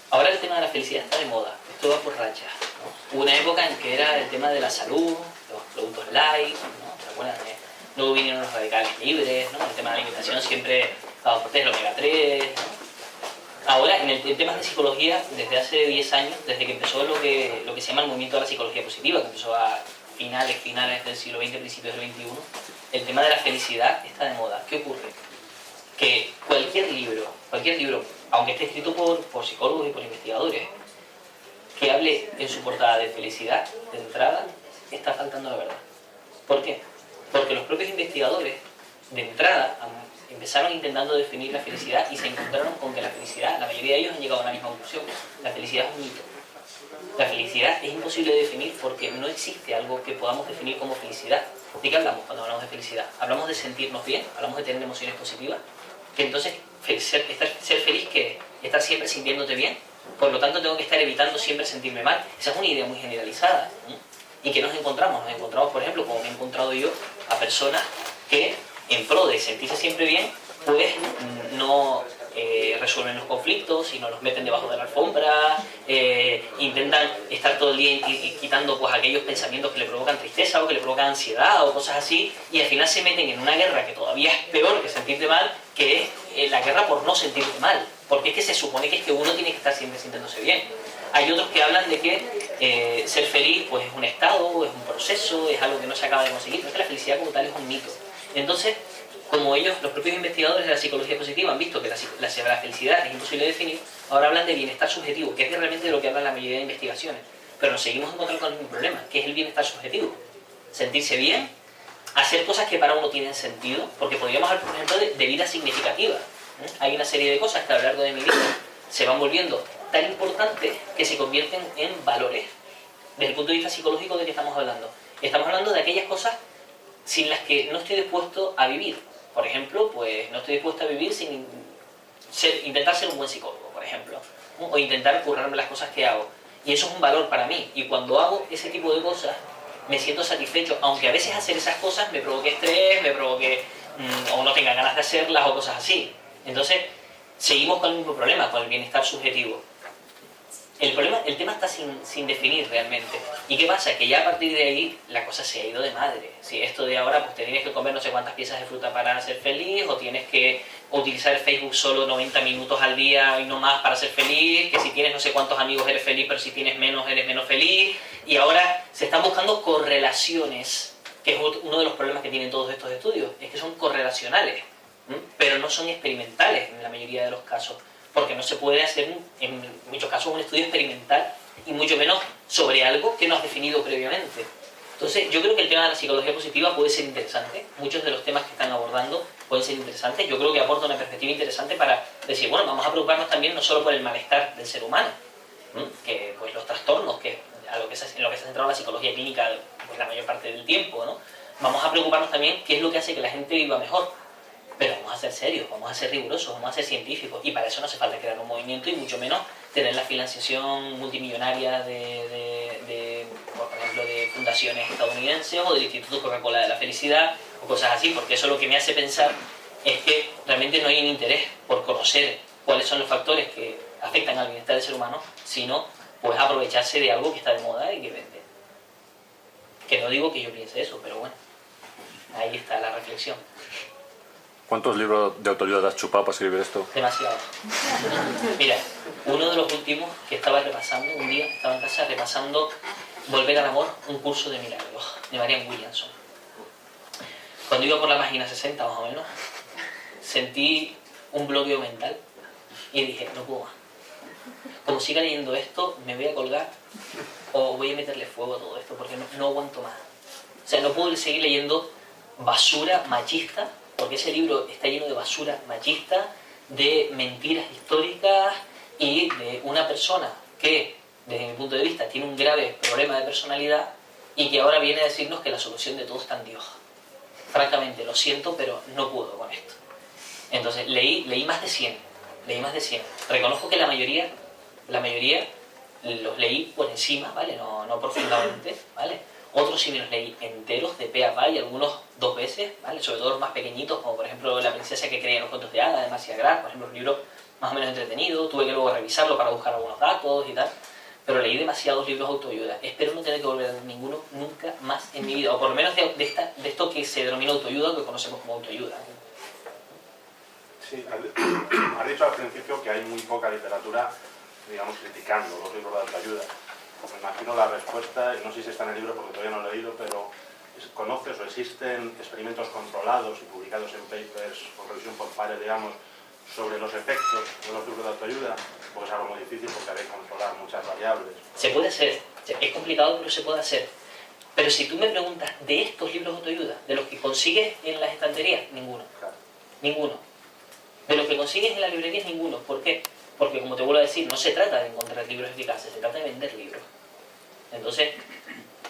Ahora el tema de la felicidad está de moda, esto va por rachas, ¿no? Hubo una época en que era el tema de la salud, los productos light, ¿no? ¿Te acuerdas? Luego vinieron los radicales libres, ¿no? El tema de la alimentación siempre estaba por el omega 3, ¿no? Ahora, en temas de psicología, desde hace 10 años, desde que empezó lo que se llama el movimiento de la psicología positiva, que empezó a finales del siglo XX, principios del XXI, el tema de la felicidad está de moda. ¿Qué ocurre? Que cualquier libro, aunque esté escrito por psicólogos y por investigadores, que hable en su portada de felicidad, de entrada, está faltando la verdad. ¿Por qué? Porque los propios investigadores, de entrada, empezaron intentando definir la felicidad y se encontraron con que la felicidad, la mayoría de ellos han llegado a la misma conclusión, la felicidad es un mito. La felicidad es imposible de definir porque no existe algo que podamos definir como felicidad. ¿De qué hablamos cuando hablamos de felicidad? Hablamos de sentirnos bien, hablamos de tener emociones positivas, que entonces ser feliz, que estar siempre sintiéndote bien, por lo tanto tengo que estar evitando siempre sentirme mal. Esa es una idea muy generalizada, ¿no? ¿Y qué nos encontramos? Nos encontramos, por ejemplo, como me he encontrado yo, a personas que en pro de sentirse siempre bien, pues no resuelven los conflictos, sino los meten debajo de la alfombra, intentan estar todo el día quitando pues aquellos pensamientos que le provocan tristeza o que le provocan ansiedad o cosas así, y al final se meten en una guerra que todavía es peor que sentirte mal, que es la guerra por no sentirte mal, porque es que se supone que es que uno tiene que estar siempre sintiéndose bien. Hay otros que hablan de que ser feliz pues es un estado, es un proceso, es algo que no se acaba de conseguir, pero es que la felicidad como tal es un mito. Entonces, como ellos, los propios investigadores de la psicología positiva, han visto que la felicidad es imposible de definir, ahora hablan de bienestar subjetivo, que es realmente de lo que hablan la mayoría de investigaciones. Pero nos seguimos encontrando con el mismo problema, que es el bienestar subjetivo. Sentirse bien, hacer cosas que para uno tienen sentido, porque podríamos hablar, por ejemplo, de vida significativa. Hay una serie de cosas que a lo largo de mi vida se van volviendo tan importantes que se convierten en valores. Desde el punto de vista psicológico, ¿de qué estamos hablando? Estamos hablando de aquellas cosas sin las que no estoy dispuesto a vivir. Por ejemplo, pues no estoy dispuesto a vivir sin intentar ser un buen psicólogo, por ejemplo, ¿no? O intentar currarme las cosas que hago. Y eso es un valor para mí. Y cuando hago ese tipo de cosas, me siento satisfecho, aunque a veces hacer esas cosas me provoque estrés, me provoque o no tenga ganas de hacerlas o cosas así. Entonces, seguimos con el mismo problema, con el bienestar subjetivo. El tema está sin definir realmente. ¿Y qué pasa? Que ya a partir de ahí la cosa se ha ido de madre. Si esto de ahora, pues te tienes que comer no sé cuántas piezas de fruta para ser feliz, o tienes que utilizar el Facebook solo 90 minutos al día y no más para ser feliz, que si tienes no sé cuántos amigos eres feliz, pero si tienes menos eres menos feliz. Y ahora se están buscando correlaciones, que es uno de los problemas que tienen todos estos estudios, es que son correlacionales, pero no son experimentales en la mayoría de los casos. porque no se puede hacer en muchos casos un estudio experimental y mucho menos sobre algo que no has definido previamente. Entonces yo creo que el tema de la psicología positiva puede ser interesante, muchos de los temas que están abordando pueden ser interesantes, yo creo que aporta una perspectiva interesante para decir, bueno, vamos a preocuparnos también no solo por el malestar del ser humano, que pues los trastornos, que en lo que se ha centrado la psicología clínica pues la mayor parte del tiempo, ¿no? Vamos a preocuparnos también qué es lo que hace que la gente viva mejor. Pero vamos a ser serios, vamos a ser rigurosos, vamos a ser científicos. Y para eso no hace falta crear un movimiento y mucho menos tener la financiación multimillonaria por ejemplo, de fundaciones estadounidenses o del Instituto Coca-Cola de la Felicidad o cosas así, porque eso lo que me hace pensar es que realmente no hay un interés por conocer cuáles son los factores que afectan al bienestar del ser humano, sino pues aprovecharse de algo que está de moda y que vende. Que no digo que yo piense eso, pero bueno, ahí está la reflexión. ¿Cuántos libros de autoayuda te has chupado para escribir esto? Demasiado. Mira, uno de los últimos que estaba repasando, un día estaba en casa repasando Volver al amor, un curso de milagros, de Marianne Williamson. Cuando iba por la página 60 más o menos, sentí un bloqueo mental y dije, no puedo más. Como siga leyendo esto, me voy a colgar o voy a meterle fuego a todo esto porque no aguanto más. O sea, no puedo seguir leyendo basura machista, porque ese libro está lleno de basura machista, de mentiras históricas y de una persona que, desde mi punto de vista, tiene un grave problema de personalidad y que ahora viene a decirnos que la solución de todo está en Dios. Francamente, lo siento, pero no puedo con esto. Entonces, leí más de 100. Reconozco que la mayoría los leí por encima, ¿vale? No profundamente, ¿vale? Otros sí me los leí enteros, de pe a pa, y algunos 2 veces, ¿vale? Sobre todo los más pequeñitos, como por ejemplo La princesa que creía en los cuentos de hadas, de Marcia Graf, por ejemplo, un libro más o menos entretenido. Tuve que luego revisarlo para buscar algunos datos y tal. Pero leí demasiados libros de autoayuda. Espero no tener que volver a leer ninguno nunca más en mi vida. O por lo menos de esto que se denomina autoayuda, o que conocemos como autoayuda. Sí, has dicho al principio que hay muy poca literatura, digamos, criticando los libros de autoayuda. Me imagino la respuesta, y no sé si está en el libro porque todavía no lo he leído, pero ¿conoces o existen experimentos controlados y publicados en papers con revisión por pares, digamos, sobre los efectos de los libros de autoayuda? Pues es algo muy difícil porque hay que controlar muchas variables. Se puede hacer, es complicado, pero se puede hacer. Pero si tú me preguntas de estos libros de autoayuda, de los que consigues en las estanterías, ninguno. Claro. Ninguno. De los que consigues en las librerías, ninguno. ¿Por qué? Porque, como te vuelvo a decir, no se trata de encontrar libros eficaces, se trata de vender libros. Entonces,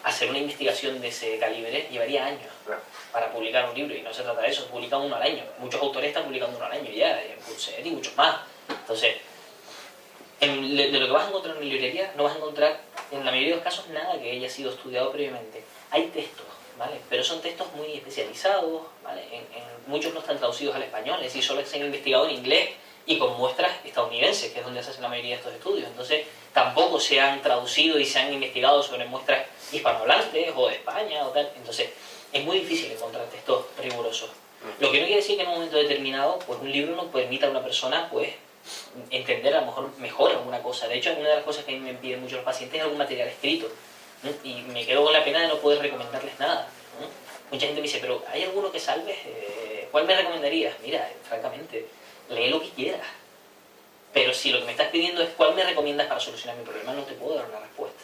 hacer una investigación de ese calibre llevaría años para publicar un libro, y no se trata de eso, publican uno al año. Muchos autores están publicando uno al año ya, en Pulser y muchos más. Entonces, de lo que vas a encontrar en librería, no vas a encontrar, en la mayoría de los casos, nada que haya sido estudiado previamente. Hay textos, ¿vale? Pero son textos muy especializados, ¿vale? Muchos no están traducidos al español, es decir, solo se han investigado en inglés y con muestras estadounidenses, que es donde se hacen la mayoría de estos estudios. Entonces, tampoco se han traducido y se han investigado sobre muestras hispanohablantes o de España o tal. Entonces, es muy difícil encontrar textos rigurosos. Lo que no quiere decir que en un momento determinado, pues un libro no permita a una persona, pues, entender a lo mejor alguna cosa. De hecho, una de las cosas que a mí me piden muchos los pacientes es algún material escrito. Y me quedo con la pena de no poder recomendarles nada. Mucha gente me dice, pero ¿hay alguno que salves? ¿Cuál me recomendarías? Mira, francamente, lee lo que quieras. Pero si lo que me estás pidiendo es cuál me recomiendas para solucionar mi problema, no te puedo dar una respuesta.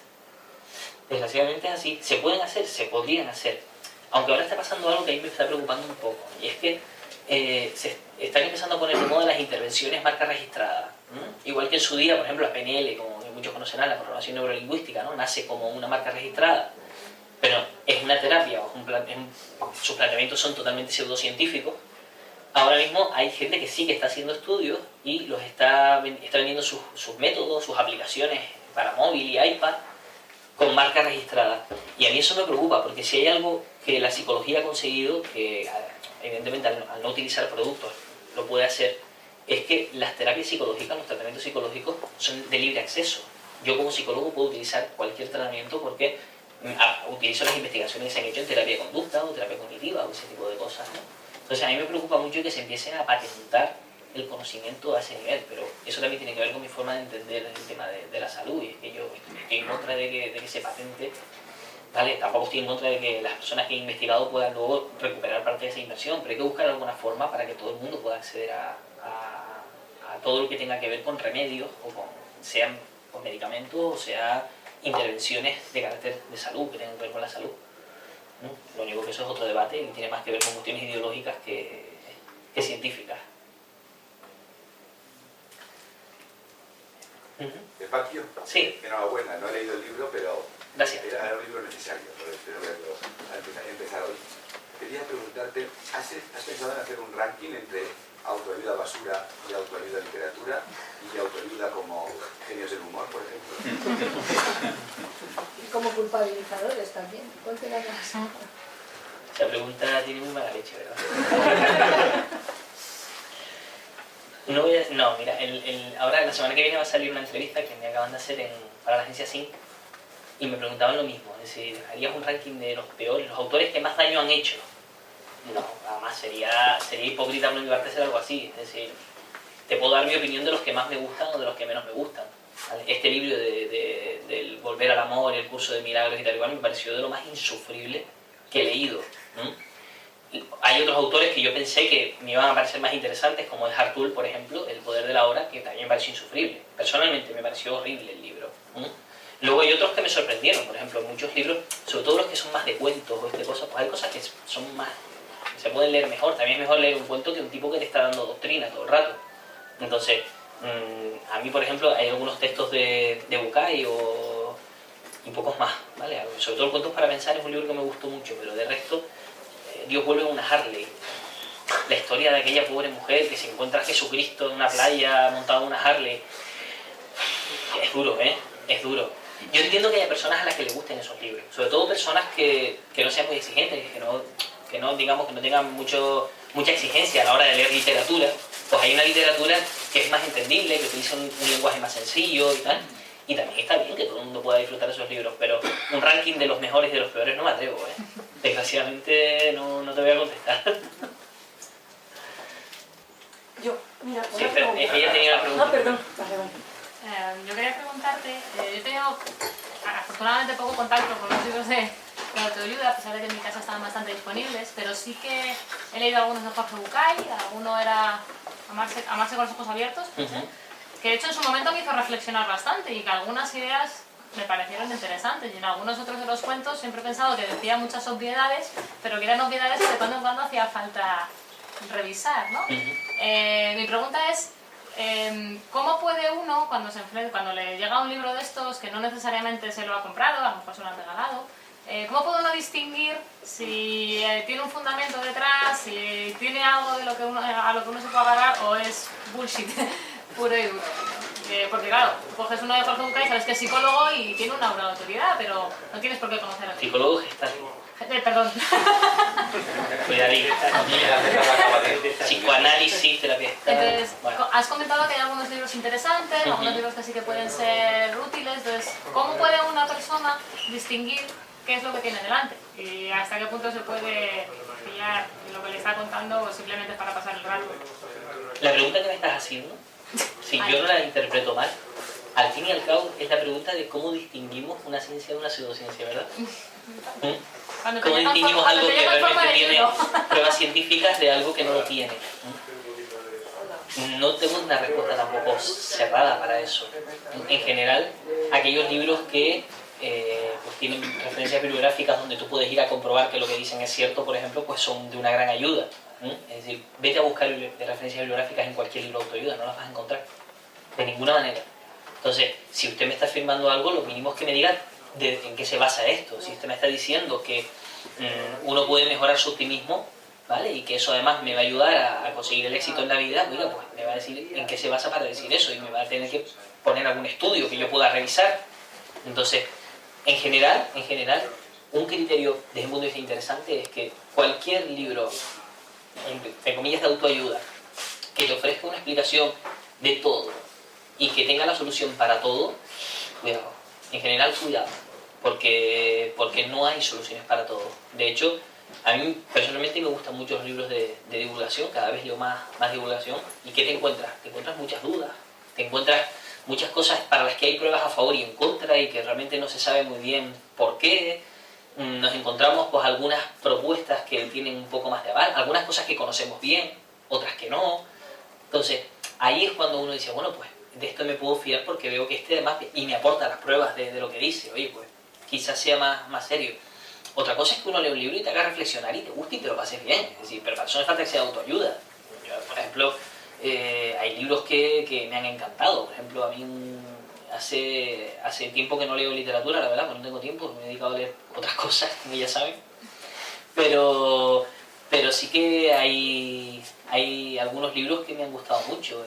Desgraciadamente es así. Se pueden hacer, se podrían hacer. Aunque ahora está pasando algo que a mí me está preocupando un poco. Y es que se están empezando a poner de moda las intervenciones marca registrada. Igual que en su día, por ejemplo, la PNL, como muchos conocerán, la programación neurolingüística, ¿no? Nace como una marca registrada. Pero es una terapia, sus planteamientos son totalmente pseudocientíficos. Ahora mismo hay gente que sí que está haciendo estudios y los está vendiendo sus métodos, sus aplicaciones para móvil y iPad con marca registrada. Y a mí eso me preocupa, porque si hay algo que la psicología ha conseguido, que evidentemente al no utilizar productos lo puede hacer, es que las terapias psicológicas, los tratamientos psicológicos son de libre acceso. Yo como psicólogo puedo utilizar cualquier tratamiento porque utilizo las investigaciones que se han hecho en terapia de conducta o terapia cognitiva o ese tipo de cosas, ¿no? Entonces a mí me preocupa mucho que se empiecen a patentar el conocimiento a ese nivel, pero eso también tiene que ver con mi forma de entender el tema de la salud, y es que yo estoy en contra de que se patente, ¿vale? Tampoco estoy en contra de que las personas que han investigado puedan luego recuperar parte de esa inversión, pero hay que buscar alguna forma para que todo el mundo pueda acceder a todo lo que tenga que ver con remedios, o con, sean con medicamentos, o sea intervenciones de carácter de salud, que tengan que ver con la salud. ¿No? Lo único que eso es otro debate y tiene más que ver con cuestiones ideológicas que científicas. Patio, Sí. enhorabuena, no he leído el libro, pero Gracias. era un libro necesario, pero espero verlo, empezar hoy. Quería preguntarte, ¿has pensado en hacer un ranking entre autoayuda basura y autoayuda literatura y autoayuda como genios del humor, por ejemplo? Y como culpabilizadores también. ¿Cuál te la más? Esa pregunta tiene muy mala leche, ¿verdad? No, mira, ahora la semana que viene va a salir una entrevista que me acaban de hacer para la agencia Sync y me preguntaban lo mismo, es decir, ¿harías un ranking de los peores, los autores que más daño han hecho? No, además sería hipócrita por mi parte hacer algo así, es decir, te puedo dar mi opinión de los que más me gustan o de los que menos me gustan. ¿Vale? Este libro del Volver al Amor, el curso de milagros y tal igual me pareció de lo más insufrible que he leído. Hay otros autores que yo pensé que me iban a parecer más interesantes, como es Hartul, por ejemplo, El Poder de la Hora, que también me pareció insufrible. Personalmente me pareció horrible el libro. Luego hay otros que me sorprendieron, por ejemplo, muchos libros, sobre todo los que son más de cuentos o cosas, pues hay cosas que son más, se pueden leer mejor. También es mejor leer un cuento que un tipo que te está dando doctrina todo el rato. Entonces, a mí, por ejemplo, hay algunos textos de Bucay y pocos más, ¿vale? Sobre todo el Cuentos para Pensar es un libro que me gustó mucho, pero de resto, Dios vuelve a una Harley. La historia de aquella pobre mujer que se encuentra a Jesucristo en una playa montado en una Harley. Es duro, ¿eh? Es duro. Yo entiendo que haya personas a las que les gusten esos libros, sobre todo personas que no sean muy exigentes, que no digamos que no tengan mucha exigencia a la hora de leer literatura. Pues hay una literatura que es más entendible, que utiliza un lenguaje más sencillo y tal. Y también está bien que todo el mundo pueda disfrutar esos libros, pero un ranking de los mejores y de los peores no me atrevo, ¿eh? Desgraciadamente no te voy a contestar. Yo, mira, Sí, pero ella tenía una pregunta. No, perdón. Vale. Yo quería preguntarte, yo he tenido afortunadamente poco contacto con los libros de autoayuda, a pesar de que en mi casa estaban bastante disponibles, pero sí que he leído algunos de Jorge Bucay, alguno era Amarse con los ojos abiertos, que de hecho en su momento me hizo reflexionar bastante y que algunas ideas me parecieron interesantes, y en algunos otros de los cuentos siempre he pensado que decía muchas obviedades, pero que eran obviedades que de cuando en cuando hacía falta revisar, ¿no? Mi pregunta es, ¿cómo puede uno, cuando le llega un libro de estos que no necesariamente se lo ha comprado, a lo mejor se lo han regalado, cómo puede uno distinguir si tiene un fundamento detrás, si tiene algo de a lo que uno se puede agarrar, o es bullshit puro y duro? Porque claro, coges uno de Jorge Bucay, sabes que es psicólogo y tiene una aura de autoridad, pero no tienes por qué conocer a ti. Psicólogo gestáltico. Perdón. Cuidadito. Psicoanálisis, terapia gestal. Entonces, Bueno. has comentado que hay algunos libros interesantes, algunos libros que sí que pueden ser útiles. Entonces, ¿cómo puede una persona distinguir qué es lo que tiene delante? Y hasta qué punto se puede pillar lo que le está contando o simplemente para pasar el rato. La pregunta que me estás haciendo, si yo no la interpreto mal, al fin y al cabo es la pregunta de cómo distinguimos una ciencia de una pseudociencia, ¿verdad? ¿Cómo distinguimos algo que realmente tiene pruebas científicas de algo que no lo tiene? No tengo una respuesta tampoco cerrada para eso. En general, aquellos libros que pues tienen referencias bibliográficas donde tú puedes ir a comprobar que lo que dicen es cierto, por ejemplo, pues son de una gran ayuda. Es decir, vete a buscar referencias bibliográficas en cualquier libro de autoayuda, no las vas a encontrar de ninguna manera. Entonces, si usted me está afirmando algo, lo mínimo es que me diga en qué se basa esto. Si usted me está diciendo que uno puede mejorar su optimismo, ¿vale? Y que eso además me va a ayudar a conseguir el éxito en la vida, oiga, pues me va a decir en qué se basa para decir eso y me va a tener que poner algún estudio que yo pueda revisar. Entonces, en general, un criterio desde un punto de vista interesante es que cualquier libro, entre comillas, de autoayuda, que te ofrezca una explicación de todo y que tenga la solución para todo, cuidado. En general, cuidado, porque no hay soluciones para todo. De hecho, a mí personalmente me gustan mucho los libros de divulgación, cada vez leo más divulgación. ¿Y qué te encuentras? Te encuentras muchas dudas, te encuentras muchas cosas para las que hay pruebas a favor y en contra y que realmente no se sabe muy bien por qué. Nos encontramos pues algunas propuestas que tienen un poco más de aval, algunas cosas que conocemos bien, otras que no. Entonces, ahí es cuando uno dice, bueno, pues de esto me puedo fiar porque veo que este además, y me aporta las pruebas de lo que dice, oye, pues quizás sea más serio. Otra cosa es que uno lee un libro y te haga reflexionar y te guste y te lo pases bien, es decir, pero para eso no falta que sea autoayuda. Yo, por ejemplo, hay libros que me han encantado, por ejemplo, a mí hace tiempo que no leo literatura, la verdad, porque no tengo tiempo, me he dedicado a leer otras cosas, como ya saben, pero sí que hay algunos libros que me han gustado mucho,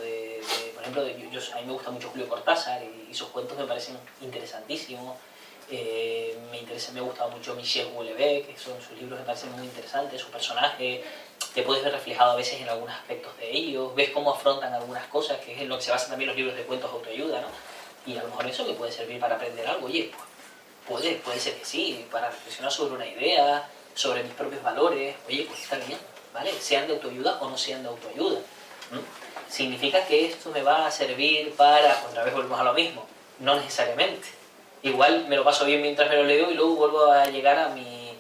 por ejemplo, a mí me gusta mucho Julio Cortázar y sus cuentos me parecen interesantísimos. Me ha gustado mucho Michel Houellebecq, que sus libros me parecen muy interesantes, sus personajes, te puedes ver reflejado a veces en algunos aspectos de ellos, ves cómo afrontan algunas cosas, que es en lo que se basan también los libros de cuentos de autoayuda, ¿no? Y a lo mejor eso me puede servir para aprender algo, oye, pues puede ser que sí, para reflexionar sobre una idea, sobre mis propios valores, oye, pues está bien, ¿vale? Sean de autoayuda o no sean de autoayuda. ¿Significa que esto me va a servir para, otra vez volvemos a lo mismo? No necesariamente. Igual me lo paso bien mientras me lo leo y luego vuelvo a llegar a mi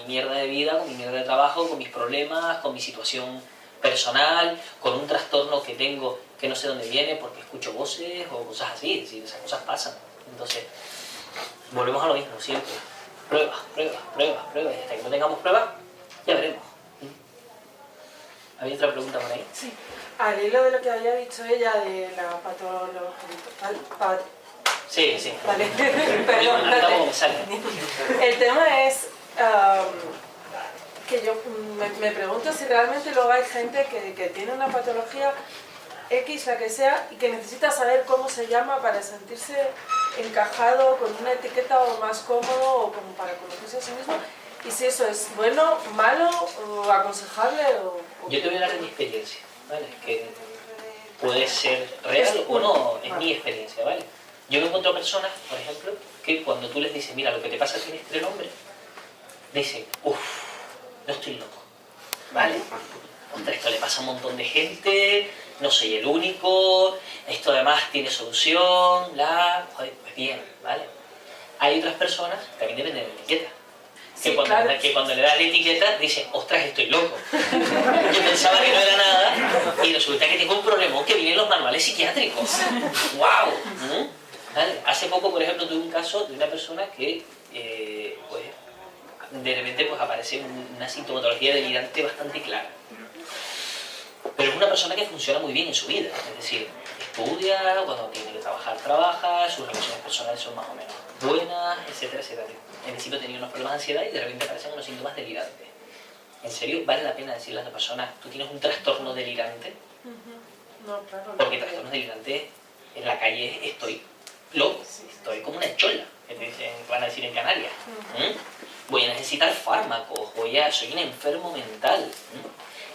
mierda de vida, con mi mierda de trabajo, con mis problemas, con mi situación personal, con un trastorno que tengo que no sé dónde viene porque escucho voces o cosas así, es decir, esas cosas pasan. Entonces, volvemos a lo mismo siempre. Pruebas, y hasta que no tengamos pruebas, ya veremos. ¿Había otra pregunta por ahí? Sí, al hilo de lo que había dicho ella de la patología... Sí. Vale, perdón. El tema es que yo me pregunto si realmente luego hay gente que tiene una patología X, la que sea, y que necesita saber cómo se llama para sentirse encajado con una etiqueta o más cómodo o como para conocerse a sí mismo, y si eso es bueno, malo o aconsejable o... Yo te voy a hablar de mi experiencia, ¿vale? Que puede ser real o no, es mi experiencia, ¿vale? Yo me encuentro personas, por ejemplo, que cuando tú les dices, mira, lo que te pasa tiene este nombre, dicen, uff, no estoy loco, ¿vale? Ostras, esto le pasa a un montón de gente, no soy el único, esto además tiene solución, joder, pues bien, ¿vale? Hay otras personas, también depende de la etiqueta, Sí, claro. que cuando le das la etiqueta dicen, ostras, estoy loco. Yo pensaba que no era nada y resulta que tengo un problemón que viene en los manuales psiquiátricos. ¡Wow! ¿Vale? Hace poco, por ejemplo, tuve un caso de una persona que pues, de repente pues, aparece una sintomatología delirante bastante clara. Pero es una persona que funciona muy bien en su vida, es decir, estudia, cuando tiene que trabajar, trabaja, sus relaciones personales son más o menos buenas, etcétera, etcétera. En principio tenía unos problemas de ansiedad y de repente aparecen unos síntomas delirantes. ¿En serio vale la pena decirle a la persona, tú tienes un trastorno delirante? No, claro. Porque trastornos delirantes en la calle estoy loco, estoy como una chola, que van a decir en Canarias. Voy a necesitar fármacos, soy un enfermo mental.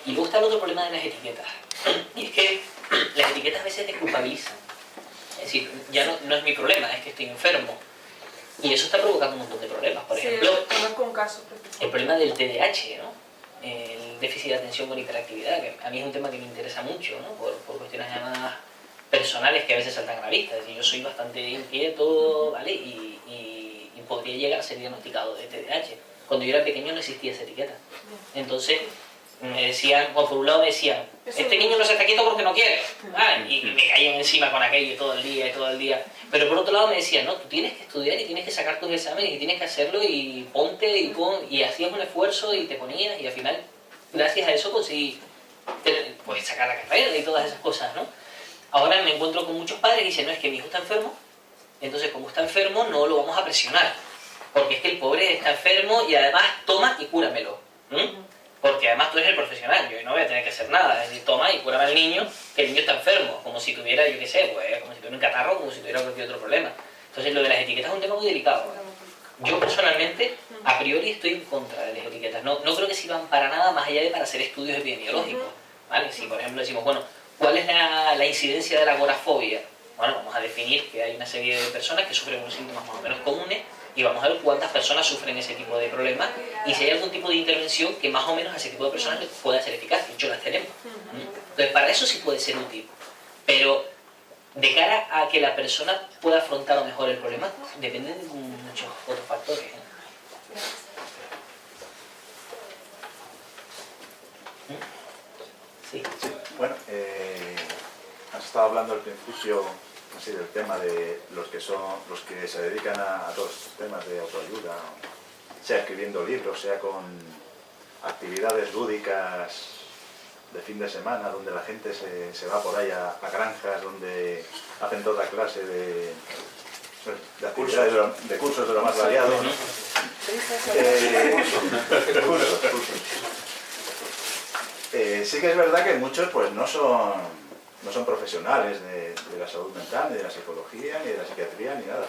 Y luego está el otro problema de las etiquetas. Y es que las etiquetas a veces te culpabilizan. Es decir, ya no es mi problema, es que estoy enfermo. Y eso está provocando un montón de problemas. Por ejemplo, conozco un caso. el problema del TDAH, ¿no? El déficit de atención con hiperactividad, que a mí es un tema que me interesa mucho, ¿no? Por cuestiones llamadas personales que a veces saltan a la vista. Es decir, yo soy bastante inquieto, ¿vale? Y podría llegar a ser diagnosticado de TDAH. Cuando yo era pequeño no existía esa etiqueta. Entonces, me decían, o por un lado me decían, este niño no se está quieto porque no quiere, y me caían encima con aquello todo el día. Pero por otro lado me decían, no, tú tienes que estudiar y tienes que sacar tus exámenes y tienes que hacerlo y ponte y hacías un esfuerzo y te ponías y al final, gracias a eso conseguí pues, sacar la carrera y todas esas cosas, ¿no? Ahora me encuentro con muchos padres que dicen, no, es que mi hijo está enfermo, entonces como está enfermo no lo vamos a presionar, porque es que el pobre está enfermo y además toma y cúramelo. Porque además tú eres el profesional, yo no voy a tener que hacer nada, es decir, toma y cúrame al niño, que el niño está enfermo, como si tuviera, yo qué sé, pues, como si tuviera un catarro, como si tuviera cualquier otro problema. Entonces lo de las etiquetas es un tema muy delicado. Yo personalmente, a priori estoy en contra de las etiquetas, no creo que sirvan para nada más allá de para hacer estudios epidemiológicos, ¿vale? Si por ejemplo decimos, bueno, ¿cuál es la incidencia de la agorafobia? Bueno, vamos a definir que hay una serie de personas que sufren unos síntomas más o menos comunes y vamos a ver cuántas personas sufren ese tipo de problemas y si hay algún tipo de intervención que más o menos a ese tipo de personas les pueda ser eficaz. De hecho, las tenemos. Entonces, para eso sí puede ser útil. Pero de cara a que la persona pueda afrontar mejor el problema, depende de muchos otros factores. Sí. Bueno, estado hablando al principio así del tema de los que se dedican a todos estos temas de autoayuda, sea escribiendo libros, sea con actividades lúdicas de fin de semana, donde la gente se va por ahí a granjas, donde hacen toda clase de actividades, de cursos de lo más variado, ¿no? Sí que es verdad que muchos pues no son profesionales de la salud mental, ni de la psicología, ni de la psiquiatría, ni nada.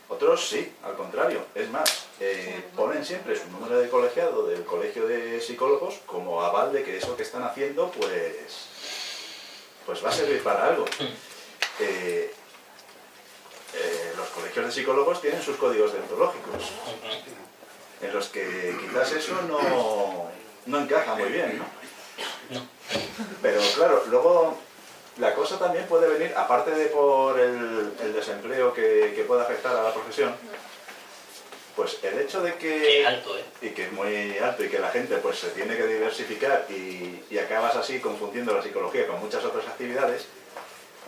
Otros sí, al contrario. Es más, ponen siempre su número de colegiado del colegio de psicólogos como aval de que eso que están haciendo pues va a servir para algo. Los colegios de psicólogos tienen sus códigos deontológicos, en los que quizás eso no encaja muy bien, ¿no? Pero claro, luego la cosa también puede venir, aparte de por el desempleo que puede afectar a la profesión, pues el hecho de que... es alto, y que es muy alto y que la gente pues se tiene que diversificar y acabas así confundiendo la psicología con muchas otras actividades,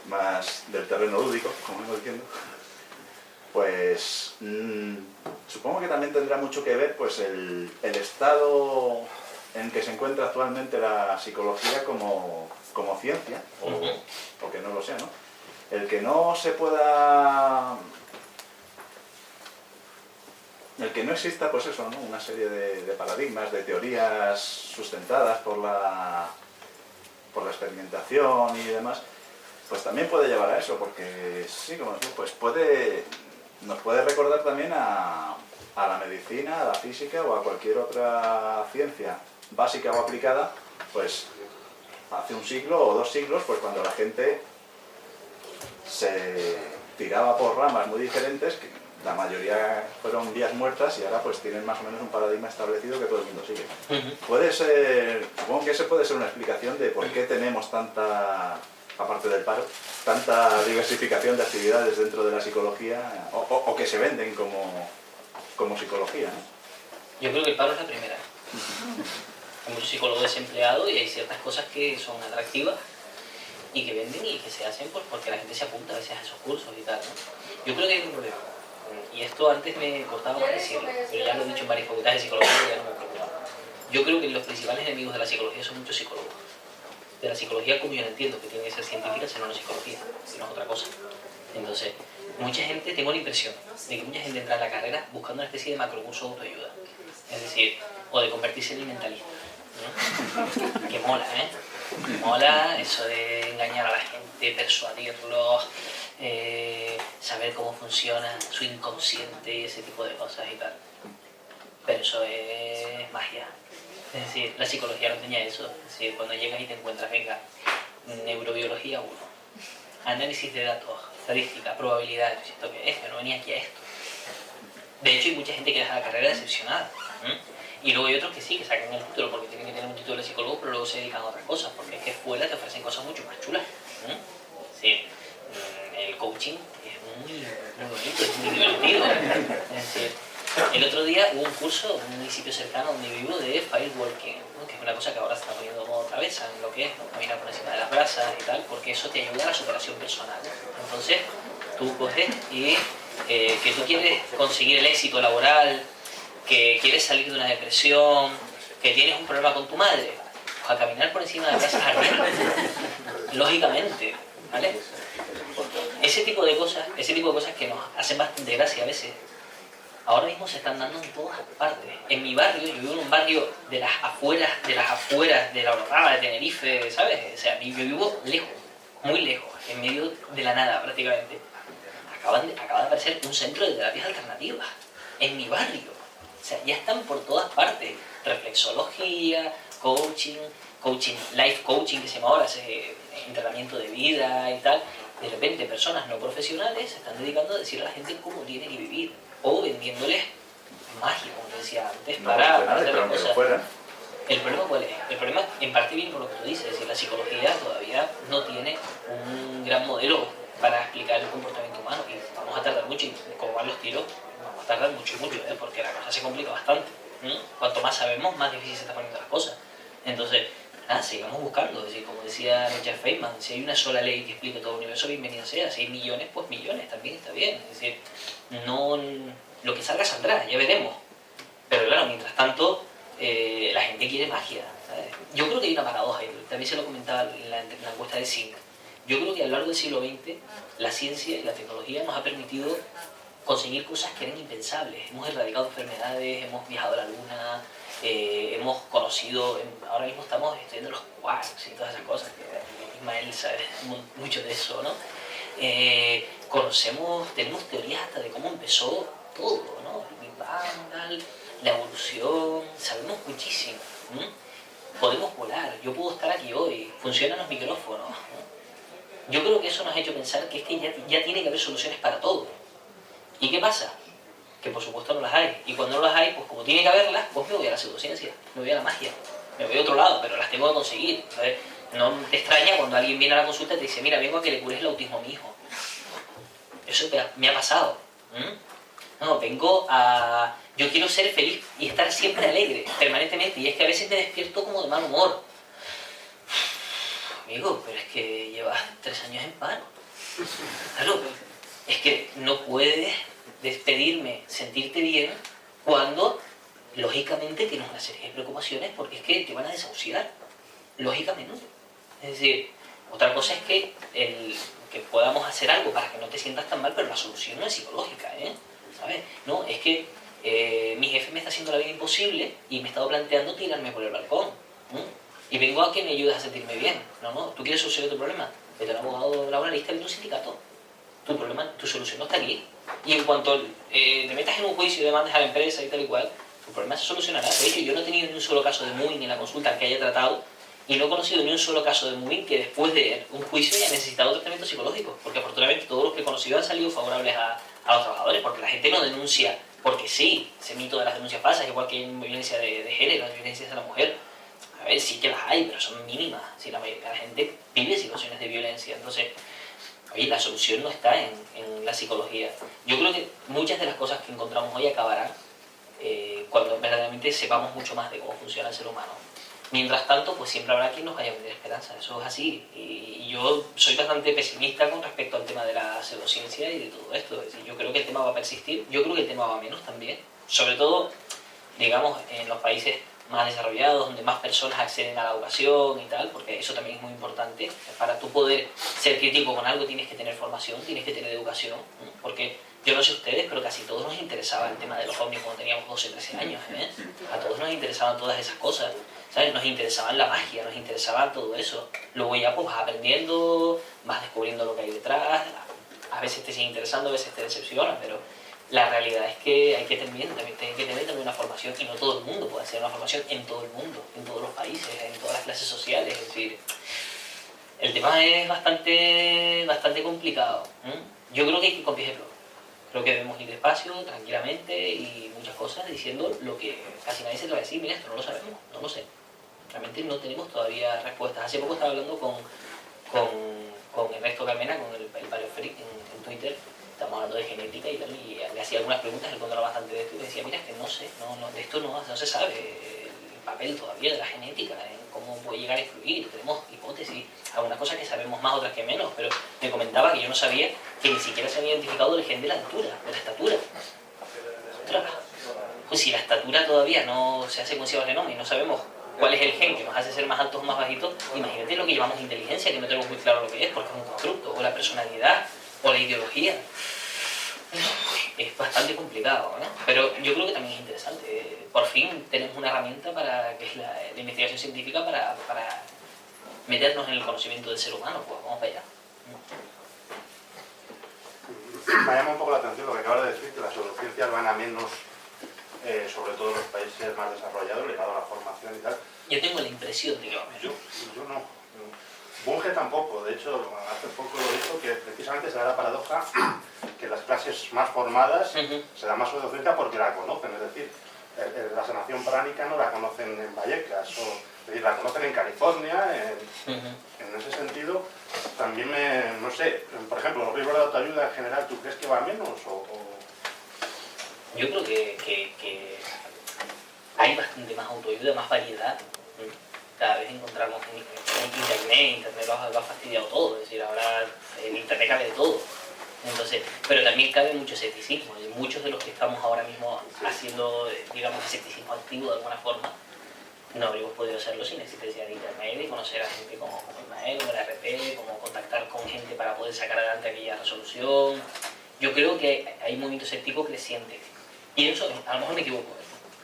más del terreno lúdico, como vengo diciendo, pues supongo que también tendrá mucho que ver pues el estado en que se encuentra actualmente la psicología como ciencia, o que no lo sea, ¿no? El que no se pueda... El que no exista, pues eso, ¿no? Una serie de paradigmas, de teorías sustentadas por la experimentación y demás, pues también puede llevar a eso, porque sí, como digo, pues nos puede recordar también a la medicina, a la física o a cualquier otra ciencia básica o aplicada, pues hace un siglo o 2 siglos, pues cuando la gente se tiraba por ramas muy diferentes, que la mayoría fueron vías muertas y ahora pues tienen más o menos un paradigma establecido que todo el mundo sigue. Puede ser, supongo que esa puede ser una explicación de por qué tenemos tanta, aparte del paro, tanta diversificación de actividades dentro de la psicología, o que se venden como psicología, ¿no? Yo creo que el paro es la primera. Hay muchos psicólogos desempleados y hay ciertas cosas que son atractivas y que venden y que se hacen pues, porque la gente se apunta a veces a esos cursos y tal, ¿no? Yo creo que hay un problema. Y esto antes me costaba más decirlo, pero ya lo he dicho en varias facultades de psicología y ya no me preocupa. Yo creo que los principales enemigos de la psicología son muchos psicólogos. De la psicología como yo no entiendo, que tiene que ser científica, sino no psicología, sino es otra cosa. Entonces, mucha gente, tengo la impresión de que mucha gente entra en la carrera buscando una especie de macrocurso de autoayuda. Es decir, o de convertirse en el mentalista, ¿no? Que mola, ¿eh? Mola eso de engañar a la gente, persuadirlos, saber cómo funciona su inconsciente y ese tipo de cosas y tal. Pero eso es magia. Es decir, la psicología no enseña eso. Es decir, cuando llegas y te encuentras, venga, neurobiología 1, análisis de datos, estadística, probabilidades, ¿esto qué es? Yo no venía aquí a esto. De hecho, hay mucha gente que deja la carrera decepcionada. Y luego hay otros que sí, que sacan el título porque tienen que tener un título de psicólogo, pero luego se dedican a otras cosas, porque es que escuelas te ofrecen cosas mucho más chulas. Sí, el coaching es muy bonito, es muy divertido. Es decir, el otro día hubo un curso en un municipio cercano donde vivo de firewalking, ¿no? Que es una cosa que ahora se está poniendo de moda otra vez, ¿saben lo que es? ¿No? Caminar por encima de las brasas y tal, porque eso te ayuda a la superación personal. Entonces, tú coges y que tú quieres conseguir el éxito laboral, que quieres salir de una depresión, que tienes un problema con tu madre, pues a caminar por encima de brasas ardientes, lógicamente, ¿vale? Ese tipo de cosas que nos hacen bastante gracia a veces, ahora mismo se están dando en todas partes. En mi barrio, yo vivo en un barrio de las afueras de la Orotava, de Tenerife, ¿sabes? O sea, yo vivo lejos, muy lejos, en medio de la nada prácticamente. Acaba de aparecer un centro de terapias alternativas, en mi barrio. O sea, ya están por todas partes. Reflexología, coaching, life coaching que se llama ahora, ese entrenamiento de vida y tal. De repente personas no profesionales se están dedicando a decirle a la gente cómo tiene que vivir. O vendiéndoles magia, como te decía antes, para hacer las cosas. ¿El problema cuál es? El problema, en parte viene por lo que tú dices, es decir, la psicología todavía no tiene un gran modelo para explicar el comportamiento humano y vamos a tardar mucho, y como van los tiros, vamos a tardar mucho, porque la cosa se complica bastante. Cuanto más sabemos, más difícil se están poniendo las cosas. Entonces, sigamos buscando. Es decir, como decía Jeff Feynman, si hay una sola ley que explique todo el universo, bienvenido sea. Si hay millones, pues millones, también está bien. Es decir, no, lo que salga saldrá, ya veremos. Pero claro, mientras tanto, la gente quiere magia, ¿sabes? Yo creo que hay una paradoja, y también se lo comentaba en la encuesta de Zinc. Yo creo que a lo largo del siglo XX, la ciencia y la tecnología nos ha permitido conseguir cosas que eran impensables. Hemos erradicado enfermedades, hemos viajado a la luna, hemos conocido, ahora mismo estamos estudiando los quarks y todas esas cosas, que Ismael sabe mucho de eso, ¿no? Tenemos teorías hasta de cómo empezó todo, ¿no? El Big Bang, la evolución, sabemos muchísimo. Podemos volar, yo puedo estar aquí hoy, funcionan los micrófonos, ¿no? Yo creo que eso nos ha hecho pensar que es que ya tiene que haber soluciones para todo. ¿Y qué pasa? Que por supuesto no las hay. Y cuando no las hay, pues como tiene que haberlas, pues me voy a la pseudociencia, me voy a la magia, me voy a otro lado, pero las tengo que conseguir. ¿Sabes? No te extraña cuando alguien viene a la consulta y te dice, mira, vengo a que le cures el autismo a mi hijo. Eso me ha pasado. No, yo quiero ser feliz y estar siempre alegre, permanentemente. Y es que a veces me despierto como de mal humor. Amigo, pero es que llevas 3 años en paro. Claro, es que no puedes despedirme, sentirte bien, cuando lógicamente tienes una serie de preocupaciones porque es que te van a desahuciar. Lógicamente. Es decir, otra cosa es que podamos hacer algo para que no te sientas tan mal, pero la solución no es psicológica, ¿sabes? No, es que mi jefe me está haciendo la vida imposible y me he estado planteando tirarme por el balcón. Y vengo a que me ayudes a sentirme bien. No, ¿tú quieres solucionar tu problema? Vete a un abogado laboralista y de un sindicato. Tu solución no está aquí. Y en cuanto te metas en un juicio y demandes a la empresa y tal y cual, tu problema se solucionará. De hecho, yo no he tenido ni un solo caso de moving en la consulta que haya tratado, y no he conocido ni un solo caso de moving que después de un juicio haya necesitado tratamiento psicológico. Porque afortunadamente todos los que he conocido han salido favorables a los trabajadores, porque la gente no denuncia porque sí, ese mito de las denuncias falsas, igual que hay violencia de género, las violencias de la mujer. A ver, sí que las hay, pero son mínimas. Si la mayoría de la gente vive situaciones de violencia. Entonces, oye, la solución no está en la psicología. Yo creo que muchas de las cosas que encontramos hoy acabarán cuando verdaderamente sepamos mucho más de cómo funciona el ser humano. Mientras tanto, pues siempre habrá quien nos vaya a vender esperanza. Eso es así. Y yo soy bastante pesimista con respecto al tema de la pseudociencia y de todo esto. Es decir, yo creo que el tema va a persistir. Yo creo que el tema va a menos también. Sobre todo, digamos, en los países más desarrollados, donde más personas acceden a la educación y tal, porque eso también es muy importante. Para tú poder ser crítico con algo tienes que tener formación, tienes que tener educación, ¿no? Porque yo no sé ustedes, pero casi todos nos interesaba el tema de los ovnis cuando teníamos 12, 13 años, A todos nos interesaban todas esas cosas, ¿sabes? Nos interesaban la magia, nos interesaba todo eso. Luego ya pues vas aprendiendo, vas descubriendo lo que hay detrás, a veces te sigue interesando, a veces te decepciona, pero la realidad es que hay que tener también una formación, y no todo el mundo puede hacer una formación en todo el mundo, en todos los países, en todas las clases sociales. Es decir, el tema es bastante complicado. Yo creo que hay que ir con pies de plomo. Creo que debemos ir despacio, tranquilamente y muchas cosas, diciendo lo que casi nadie se te va a decir. Mira, esto no lo sabemos, no lo sé. Realmente no tenemos todavía respuestas. Hace poco estaba hablando con Ernesto Carmena, con el Paleofreak en Twitter. Estamos hablando de genética y tal, y le hacía algunas preguntas, él contaba bastante de esto y me decía, mira, es que no sé, de esto no se sabe el papel todavía de la genética, en cómo puede llegar a influir, tenemos hipótesis, algunas cosas que sabemos más, otras que menos, pero me comentaba que yo no sabía que ni siquiera se había identificado el gen de la altura, de la estatura. Pues si la estatura todavía no se ha secuenciado el genoma y no sabemos cuál es el gen que nos hace ser más altos o más bajitos, imagínate lo que llamamos inteligencia, que no tenemos muy claro lo que es, porque es un constructo, o la personalidad, o la ideología. Es bastante complicado, ¿no? Pero yo creo que también es interesante. Por fin tenemos una herramienta que es la investigación científica para meternos en el conocimiento del ser humano. Pues vamos para allá. Me llama un poco la atención lo que acabas de decir, que las pseudociencias van a menos, sobre todo en los países más desarrollados, ligado a la formación y tal. Yo tengo la impresión de que va a menos. Yo no. Bunge tampoco, de hecho, hace poco lo dijo, que precisamente se da la paradoja que las clases más formadas se da más pseudociencia porque la conocen, es decir, la sanación pránica no la conocen en Vallecas, es decir, la conocen en California, en ese sentido, también no sé, por ejemplo, los libros de autoayuda en general, ¿tú crees que va menos? Yo creo que hay bastante más autoayuda, más variedad. cada vez encontramos en internet lo ha fastidiado todo, es decir, ahora en internet cabe de todo. Entonces, pero también cabe mucho escepticismo, y muchos de los que estamos ahora mismo haciendo, digamos, escepticismo activo de alguna forma, no habríamos podido hacerlo sin existencia de internet y conocer a gente como Ismael, como el RP, como contactar con gente para poder sacar adelante aquella resolución. Yo creo que hay un movimiento escéptico creciente. Pienso, a lo mejor me equivoco,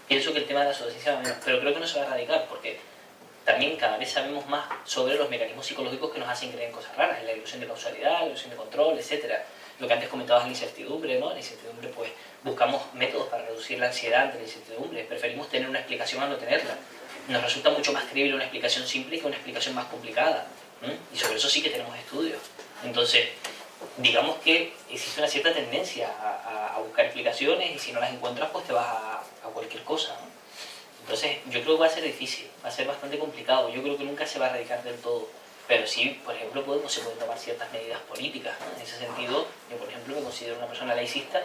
pienso que el tema de la pseudociencia va menos, pero creo que no se va a erradicar porque también cada vez sabemos más sobre los mecanismos psicológicos que nos hacen creer en cosas raras, en la ilusión de causalidad, la ilusión de control, etc. Lo que antes comentabas, la incertidumbre, ¿no? La incertidumbre, pues buscamos métodos para reducir la ansiedad ante la incertidumbre, preferimos tener una explicación a no tenerla. Nos resulta mucho más creíble una explicación simple que una explicación más complicada. Y sobre eso sí que tenemos estudios. Entonces, digamos que existe una cierta tendencia a buscar explicaciones y si no las encuentras, pues te vas a cualquier cosa, ¿no? Entonces, yo creo que va a ser difícil, va a ser bastante complicado. Yo creo que nunca se va a erradicar del todo. Pero sí, por ejemplo, se pueden tomar ciertas medidas políticas, ¿no? En ese sentido, yo, por ejemplo, me considero una persona laicista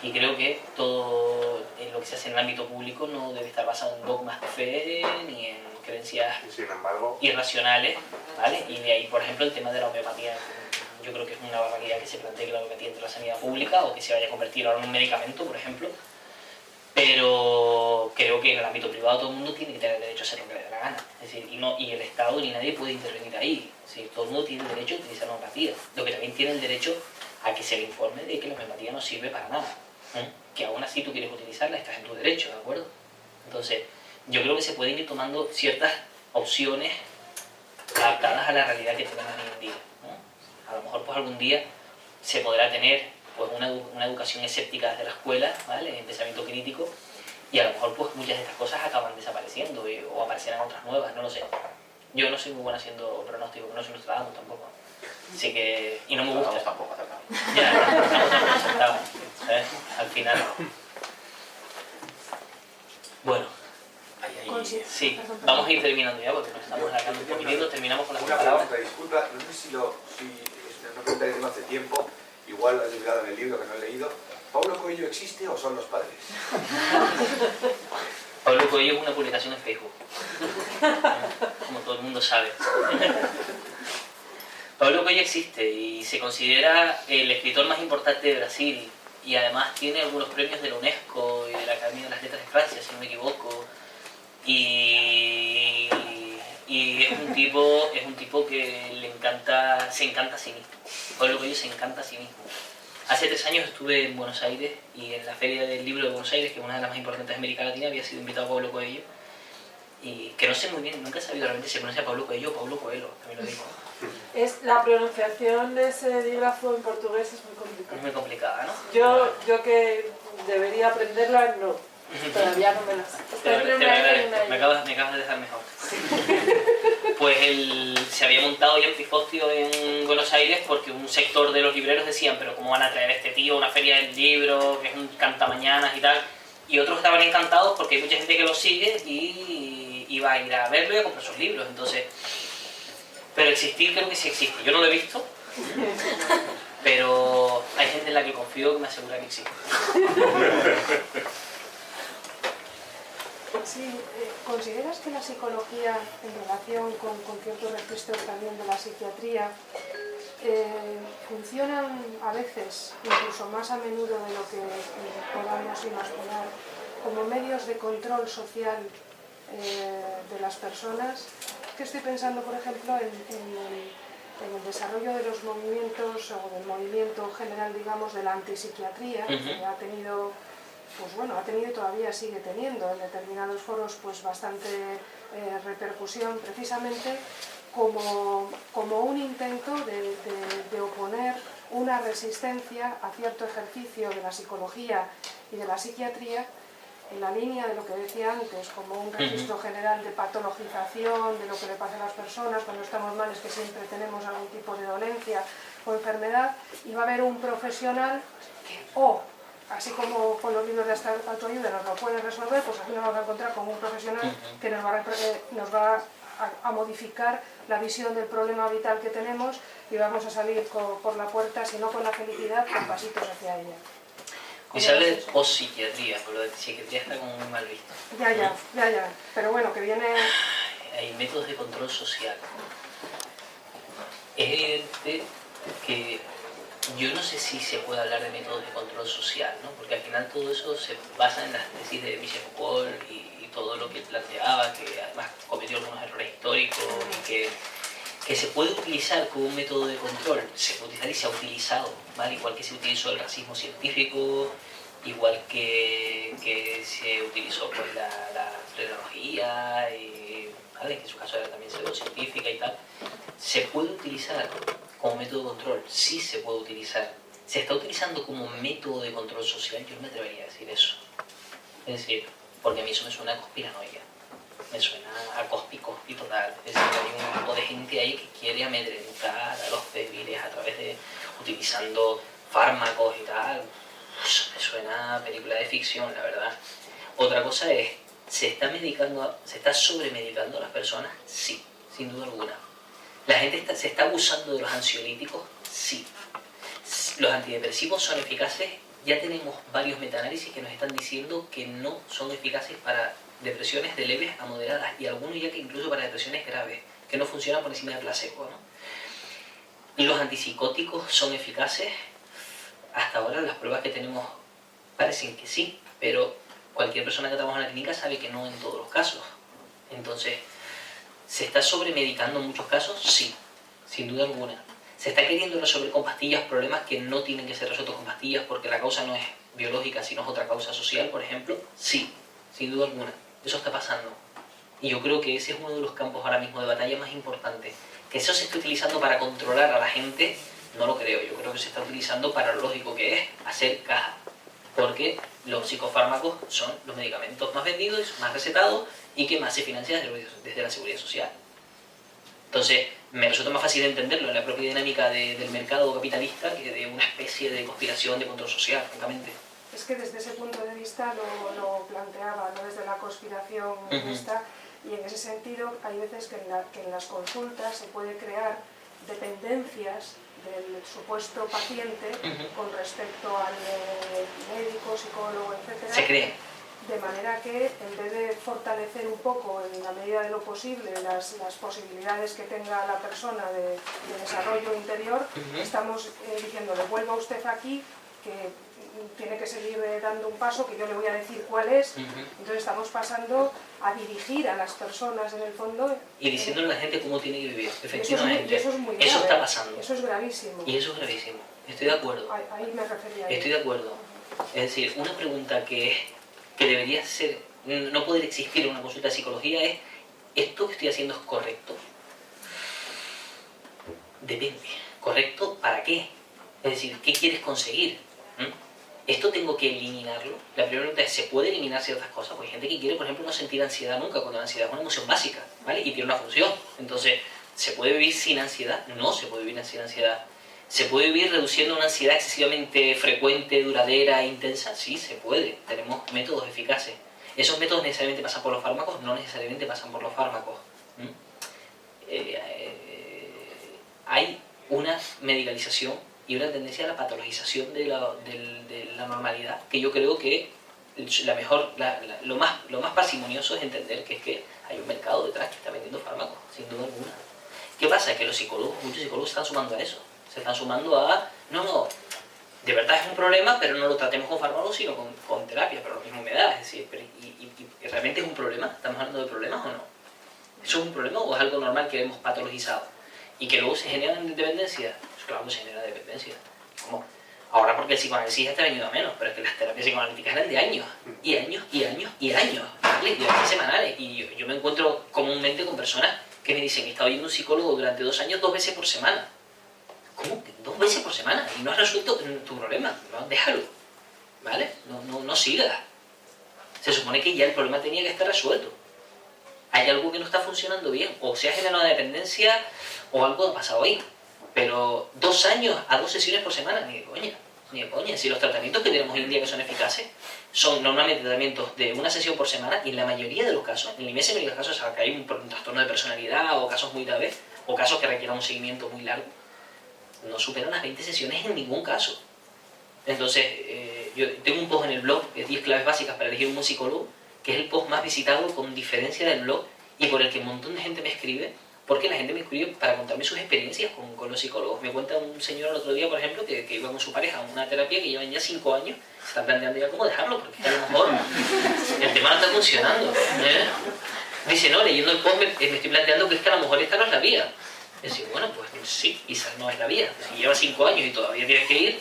y creo que todo lo que se hace en el ámbito público no debe estar basado en dogmas de fe ni en creencias irracionales, ¿vale? Y de ahí, por ejemplo, el tema de la homeopatía. Yo creo que es una barbaridad que se plantee que la homeopatía entre la sanidad pública o que se vaya a convertir ahora en un medicamento, por ejemplo. Pero creo que en el ámbito privado todo el mundo tiene que tener derecho a hacer lo que le dé la gana. Es decir, y el Estado ni nadie puede intervenir ahí. Es decir, todo el mundo tiene el derecho a utilizar la homeopatía. Lo que también tiene el derecho a que se le informe de que la homeopatía no sirve para nada. Que aún así tú quieres utilizarla, estás en tu derecho, ¿de acuerdo? Entonces, yo creo que se pueden ir tomando ciertas opciones adaptadas a la realidad que tenemos hoy en día, ¿no? A lo mejor pues algún día se podrá tener pues una educación escéptica desde la escuela, ¿vale? En pensamiento crítico, y a lo mejor pues muchas de estas cosas acaban desapareciendo o aparecerán otras nuevas, no lo sé. Yo no soy muy buena haciendo pronósticos, no soy Nostradamus tampoco. Así que, y no me gusta. Tampoco acertado. Ya, ¿sabes? Al final. Bueno. Sí, vamos a ir terminando ya porque nos estamos alargando un poquitito, terminamos con las una palabras. pregunta, disculpa, no sé si es una pregunta que tengo hace tiempo, igual lo he llegado en el libro que no he leído. ¿Paulo Coelho existe o son los padres? Paulo Coelho es una publicación en Facebook, como todo el mundo sabe. Paulo Coelho existe y se considera el escritor más importante de Brasil y además tiene algunos premios de la UNESCO y de la Academia de las Letras de Francia, si no me equivoco. Y es un tipo que se encanta a sí mismo. Paulo Coelho se encanta a sí mismo. Hace 3 años estuve en Buenos Aires y en la Feria del Libro de Buenos Aires, que es una de las más importantes de América Latina, había sido invitado a Paulo Coelho. Y que no sé muy bien, nunca he sabido realmente si se pronuncia Paulo Coelho o Paulo Coelho, también lo digo. La pronunciación de ese dígrafo en portugués es muy complicada. Es muy complicada, ¿no? Yo que debería aprenderla, no. Todavía no me la sé. Está entre una N y una I. Me acabas de dejar mejor. Pues se había montado ya el pifostio en Buenos Aires porque un sector de los libreros decían, pero ¿cómo van a traer a este tío a una feria del libro, que es un cantamañanas y tal? Y otros estaban encantados porque hay mucha gente que lo sigue y iba a ir a verlo y a comprar sus libros. Entonces, pero existir creo que sí existe. Yo no lo he visto, pero hay gente en la que confío que me asegura que existe. Sí, ¿consideras que la psicología, en relación con ciertos registros también de la psiquiatría, funcionan a veces, incluso más a menudo de lo que podamos imaginar, como medios de control social de las personas? Que estoy pensando, por ejemplo, en el desarrollo de los movimientos, o del movimiento general, digamos, de la antipsiquiatría, que ha tenido... Pues bueno, ha tenido y todavía sigue teniendo en determinados foros pues bastante repercusión, precisamente como un intento de oponer una resistencia a cierto ejercicio de la psicología y de la psiquiatría en la línea de lo que decía antes, como un registro general de patologización de lo que le pasa a las personas. Cuando estamos mal es que siempre tenemos algún tipo de dolencia o enfermedad, y va a haber un profesional así como con los libros de autoayuda nos lo pueden resolver, pues aquí nos vamos a encontrar con un profesional que nos va a modificar la visión del problema vital que tenemos y vamos a salir por la puerta, si no con la felicidad, con pasitos hacia ella. Y se habla de pospsiquiatría, pero lo de psiquiatría está como muy mal visto. Ya, pero bueno, que viene... hay métodos de control social. Es evidente que yo no sé si se puede hablar de métodos de control social, ¿no? Porque al final todo eso se basa en las tesis de Michel Foucault y todo lo que planteaba, que además cometió algunos errores históricos y que se puede utilizar como un método de control, se puede utilizar y se ha utilizado, ¿vale? Igual que se utilizó el racismo científico, igual que se utilizó pues, la frenología, ¿vale? Que en su caso era también pseudocientífica y tal. ¿Se puede utilizar como método de control? Sí se puede utilizar. ¿Se está utilizando como método de control social? Yo no me atrevería a decir eso. Es decir, porque a mí eso me suena a conspiranoia. Me suena a cospi total. Es decir, hay un grupo de gente ahí que quiere amedrentar a los débiles a través de utilizando fármacos y tal. Eso me suena a película de ficción, la verdad. Otra cosa es, ¿se está sobremedicando a las personas? Sí, sin duda alguna. ¿La gente se está abusando de los ansiolíticos? Sí. ¿Los antidepresivos son eficaces? Ya tenemos varios metaanálisis que nos están diciendo que no son eficaces para depresiones de leves a moderadas y algunos ya que incluso para depresiones graves, que no funcionan por encima de placebo, ¿no? ¿Y los antipsicóticos son eficaces? Hasta ahora las pruebas que tenemos parecen que sí, pero cualquier persona que trabaja en la clínica sabe que no en todos los casos. Entonces, ¿se está sobremedicando en muchos casos? Sí, sin duda alguna. ¿Se está queriendo resolver con pastillas problemas que no tienen que ser resueltos con pastillas porque la causa no es biológica, sino es otra causa social, por ejemplo? Sí, sin duda alguna. Eso está pasando. Y yo creo que ese es uno de los campos ahora mismo de batalla más importantes. Que eso se esté utilizando para controlar a la gente, no lo creo. Yo creo que se está utilizando para lo lógico que es hacer caja. Porque los psicofármacos son los medicamentos más vendidos, más recetados y que más se financian desde la seguridad social. Entonces, me resulta más fácil entenderlo en la propia dinámica del mercado capitalista que de una especie de conspiración de control social, francamente. Es que desde ese punto de vista lo planteaba, ¿no? Desde la conspiración esta, y en ese sentido hay veces que en las consultas se puede crear dependencias del supuesto paciente con respecto al médico, psicólogo, etc. Se cree. De manera que en vez de fortalecer un poco en la medida de lo posible las posibilidades que tenga la persona de desarrollo interior, estamos diciéndole, vuelva usted aquí, que tiene que seguir dando un paso, que yo le voy a decir cuál es. Entonces estamos pasando a dirigir a las personas en el fondo. Y diciéndole a la gente cómo tiene que vivir, efectivamente. Eso es muy grave. Eso está pasando. Eso es gravísimo. Y eso es gravísimo. Estoy de acuerdo. Ahí me refería. Estoy de acuerdo. Es decir, una pregunta que debería ser, no poder existir en una consulta de psicología es, ¿esto que estoy haciendo es correcto? Depende. ¿Correcto para qué? Es decir, ¿qué quieres conseguir? ¿Esto tengo que eliminarlo? La primera pregunta es, ¿se puede eliminar ciertas cosas? Porque hay gente que quiere, por ejemplo, no sentir ansiedad nunca, cuando la ansiedad es una emoción básica, ¿vale? Y tiene una función. Entonces, ¿se puede vivir sin ansiedad? No se puede vivir sin ansiedad. ¿Se puede vivir reduciendo una ansiedad excesivamente frecuente, duradera e intensa? Sí, se puede. Tenemos métodos eficaces. ¿Esos métodos necesariamente pasan por los fármacos? No necesariamente pasan por los fármacos. Hay una medicalización y una tendencia a la patologización de la normalidad, que yo creo que lo más parsimonioso es entender que es que hay un mercado detrás que está vendiendo fármacos, sin duda alguna. ¿Qué pasa? Que los psicólogos, muchos psicólogos están sumando a eso. Se están sumando a, no, de verdad es un problema, pero no lo tratemos con fármacos, sino con terapia, pero lo mismo me da, es decir, ¿y realmente es un problema? ¿Estamos hablando de problemas o no? ¿Eso es un problema o es algo normal que hemos patologizado? Y que luego se generan dependencias. Pues claro que se genera dependencia. ¿Cómo? Ahora porque el psicoanálisis ya está venido a menos, pero es que las terapias psicoanalíticas eran de años, y años, y años, y años, ¿vale? Y años semanales. Y yo me encuentro comúnmente con personas que me dicen que he estado yendo a un psicólogo durante 2 años 2 veces por semana. ¿Cómo? 2 veces por semana y no has resuelto tu problema. No, déjalo, ¿vale? No sigas. Se supone que ya el problema tenía que estar resuelto. Hay algo que no está funcionando bien, o se ha generado una dependencia, o algo ha pasado ahí. Pero 2 años a 2 sesiones por semana, ni de coña. Si los tratamientos que tenemos hoy en día que son eficaces, son normalmente tratamientos de 1 sesión por semana, y en la mayoría de los casos, en la inmensa mayoría de los casos, que hay un trastorno de personalidad, o casos muy graves, o casos que requieran un seguimiento muy largo, no superan las 20 sesiones en ningún caso. Entonces, yo tengo un post en el blog, que es 10 claves básicas para elegir un buen psicólogo, que es el post más visitado con diferencia del blog, y por el que un montón de gente me escribe, porque la gente me escribe para contarme sus experiencias con los psicólogos. Me cuenta un señor el otro día, por ejemplo, que iba con su pareja a una terapia que llevan ya 5 años, se está planteando ya cómo dejarlo, porque a lo mejor el tema no está funcionando. Dice, no, leyendo el post me estoy planteando que es que a lo mejor esta no es la vía. Y digo, bueno, pues sí, quizás no es la vía. Si llevas 5 años y todavía tienes que ir,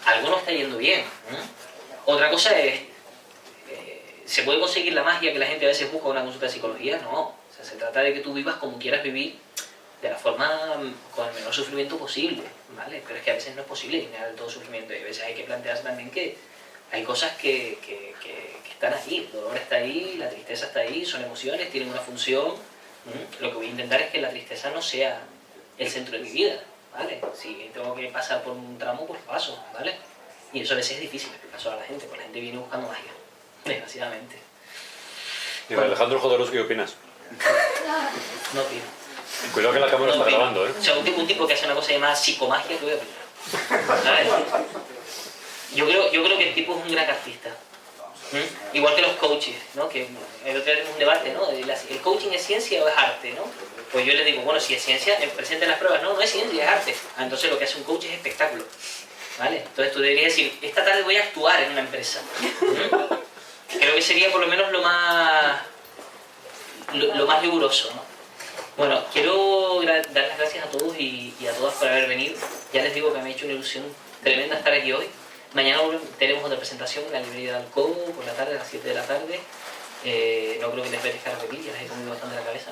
algo no está yendo bien. Otra cosa es, ¿se puede conseguir la magia que la gente a veces busca una consulta de psicología? No. O sea, se trata de que tú vivas como quieras vivir, de la forma con el menor sufrimiento posible, ¿vale? Pero es que a veces no es posible eliminar todo sufrimiento y a veces hay que plantearse también que hay cosas que están ahí, el dolor está ahí, la tristeza está ahí, son emociones, tienen una función. Lo que voy a intentar es que la tristeza no sea el centro de mi vida, ¿vale? Si tengo que pasar por un tramo, pues paso, ¿vale? Y eso a veces es difícil explicar a la gente, porque la gente viene buscando magia, desgraciadamente. Y Alejandro Jodorowsky, ¿qué opinas? No opino. Cuidado que la cámara está grabando, ¿eh? O sea, un tipo que hace una cosa llamada psicomagia, ¿qué voy a opinar? ¿Sabes? Yo creo que el tipo es un gran artista. Igual que los coaches, ¿no? Que el otro día tenemos un debate, ¿no? ¿El coaching es ciencia o es arte, no? Pues yo les digo, bueno, si es ciencia, presenten las pruebas. No, no es ciencia, es arte. Entonces lo que hace un coach es espectáculo, ¿vale? Entonces tú deberías decir, esta tarde voy a actuar en una empresa. Creo que sería por lo menos lo más riguroso, ¿no? Bueno, quiero dar las gracias a todos y a todas por haber venido. Ya les digo que me ha hecho una ilusión tremenda estar aquí hoy. Mañana tenemos otra presentación en la librería de Alcobo, por la tarde, a las 7 de la tarde. No creo que les apetezca repetir, ya les he comido bastante la cabeza.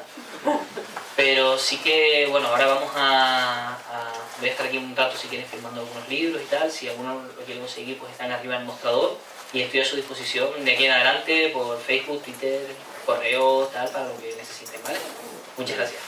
Pero sí que, bueno, ahora voy a estar aquí un rato si quieren firmando algunos libros y tal. Si alguno lo quiere conseguir, pues están arriba en el mostrador. Y estoy a su disposición de aquí en adelante por Facebook, Twitter, correo, tal, para lo que necesiten, ¿vale? Muchas gracias.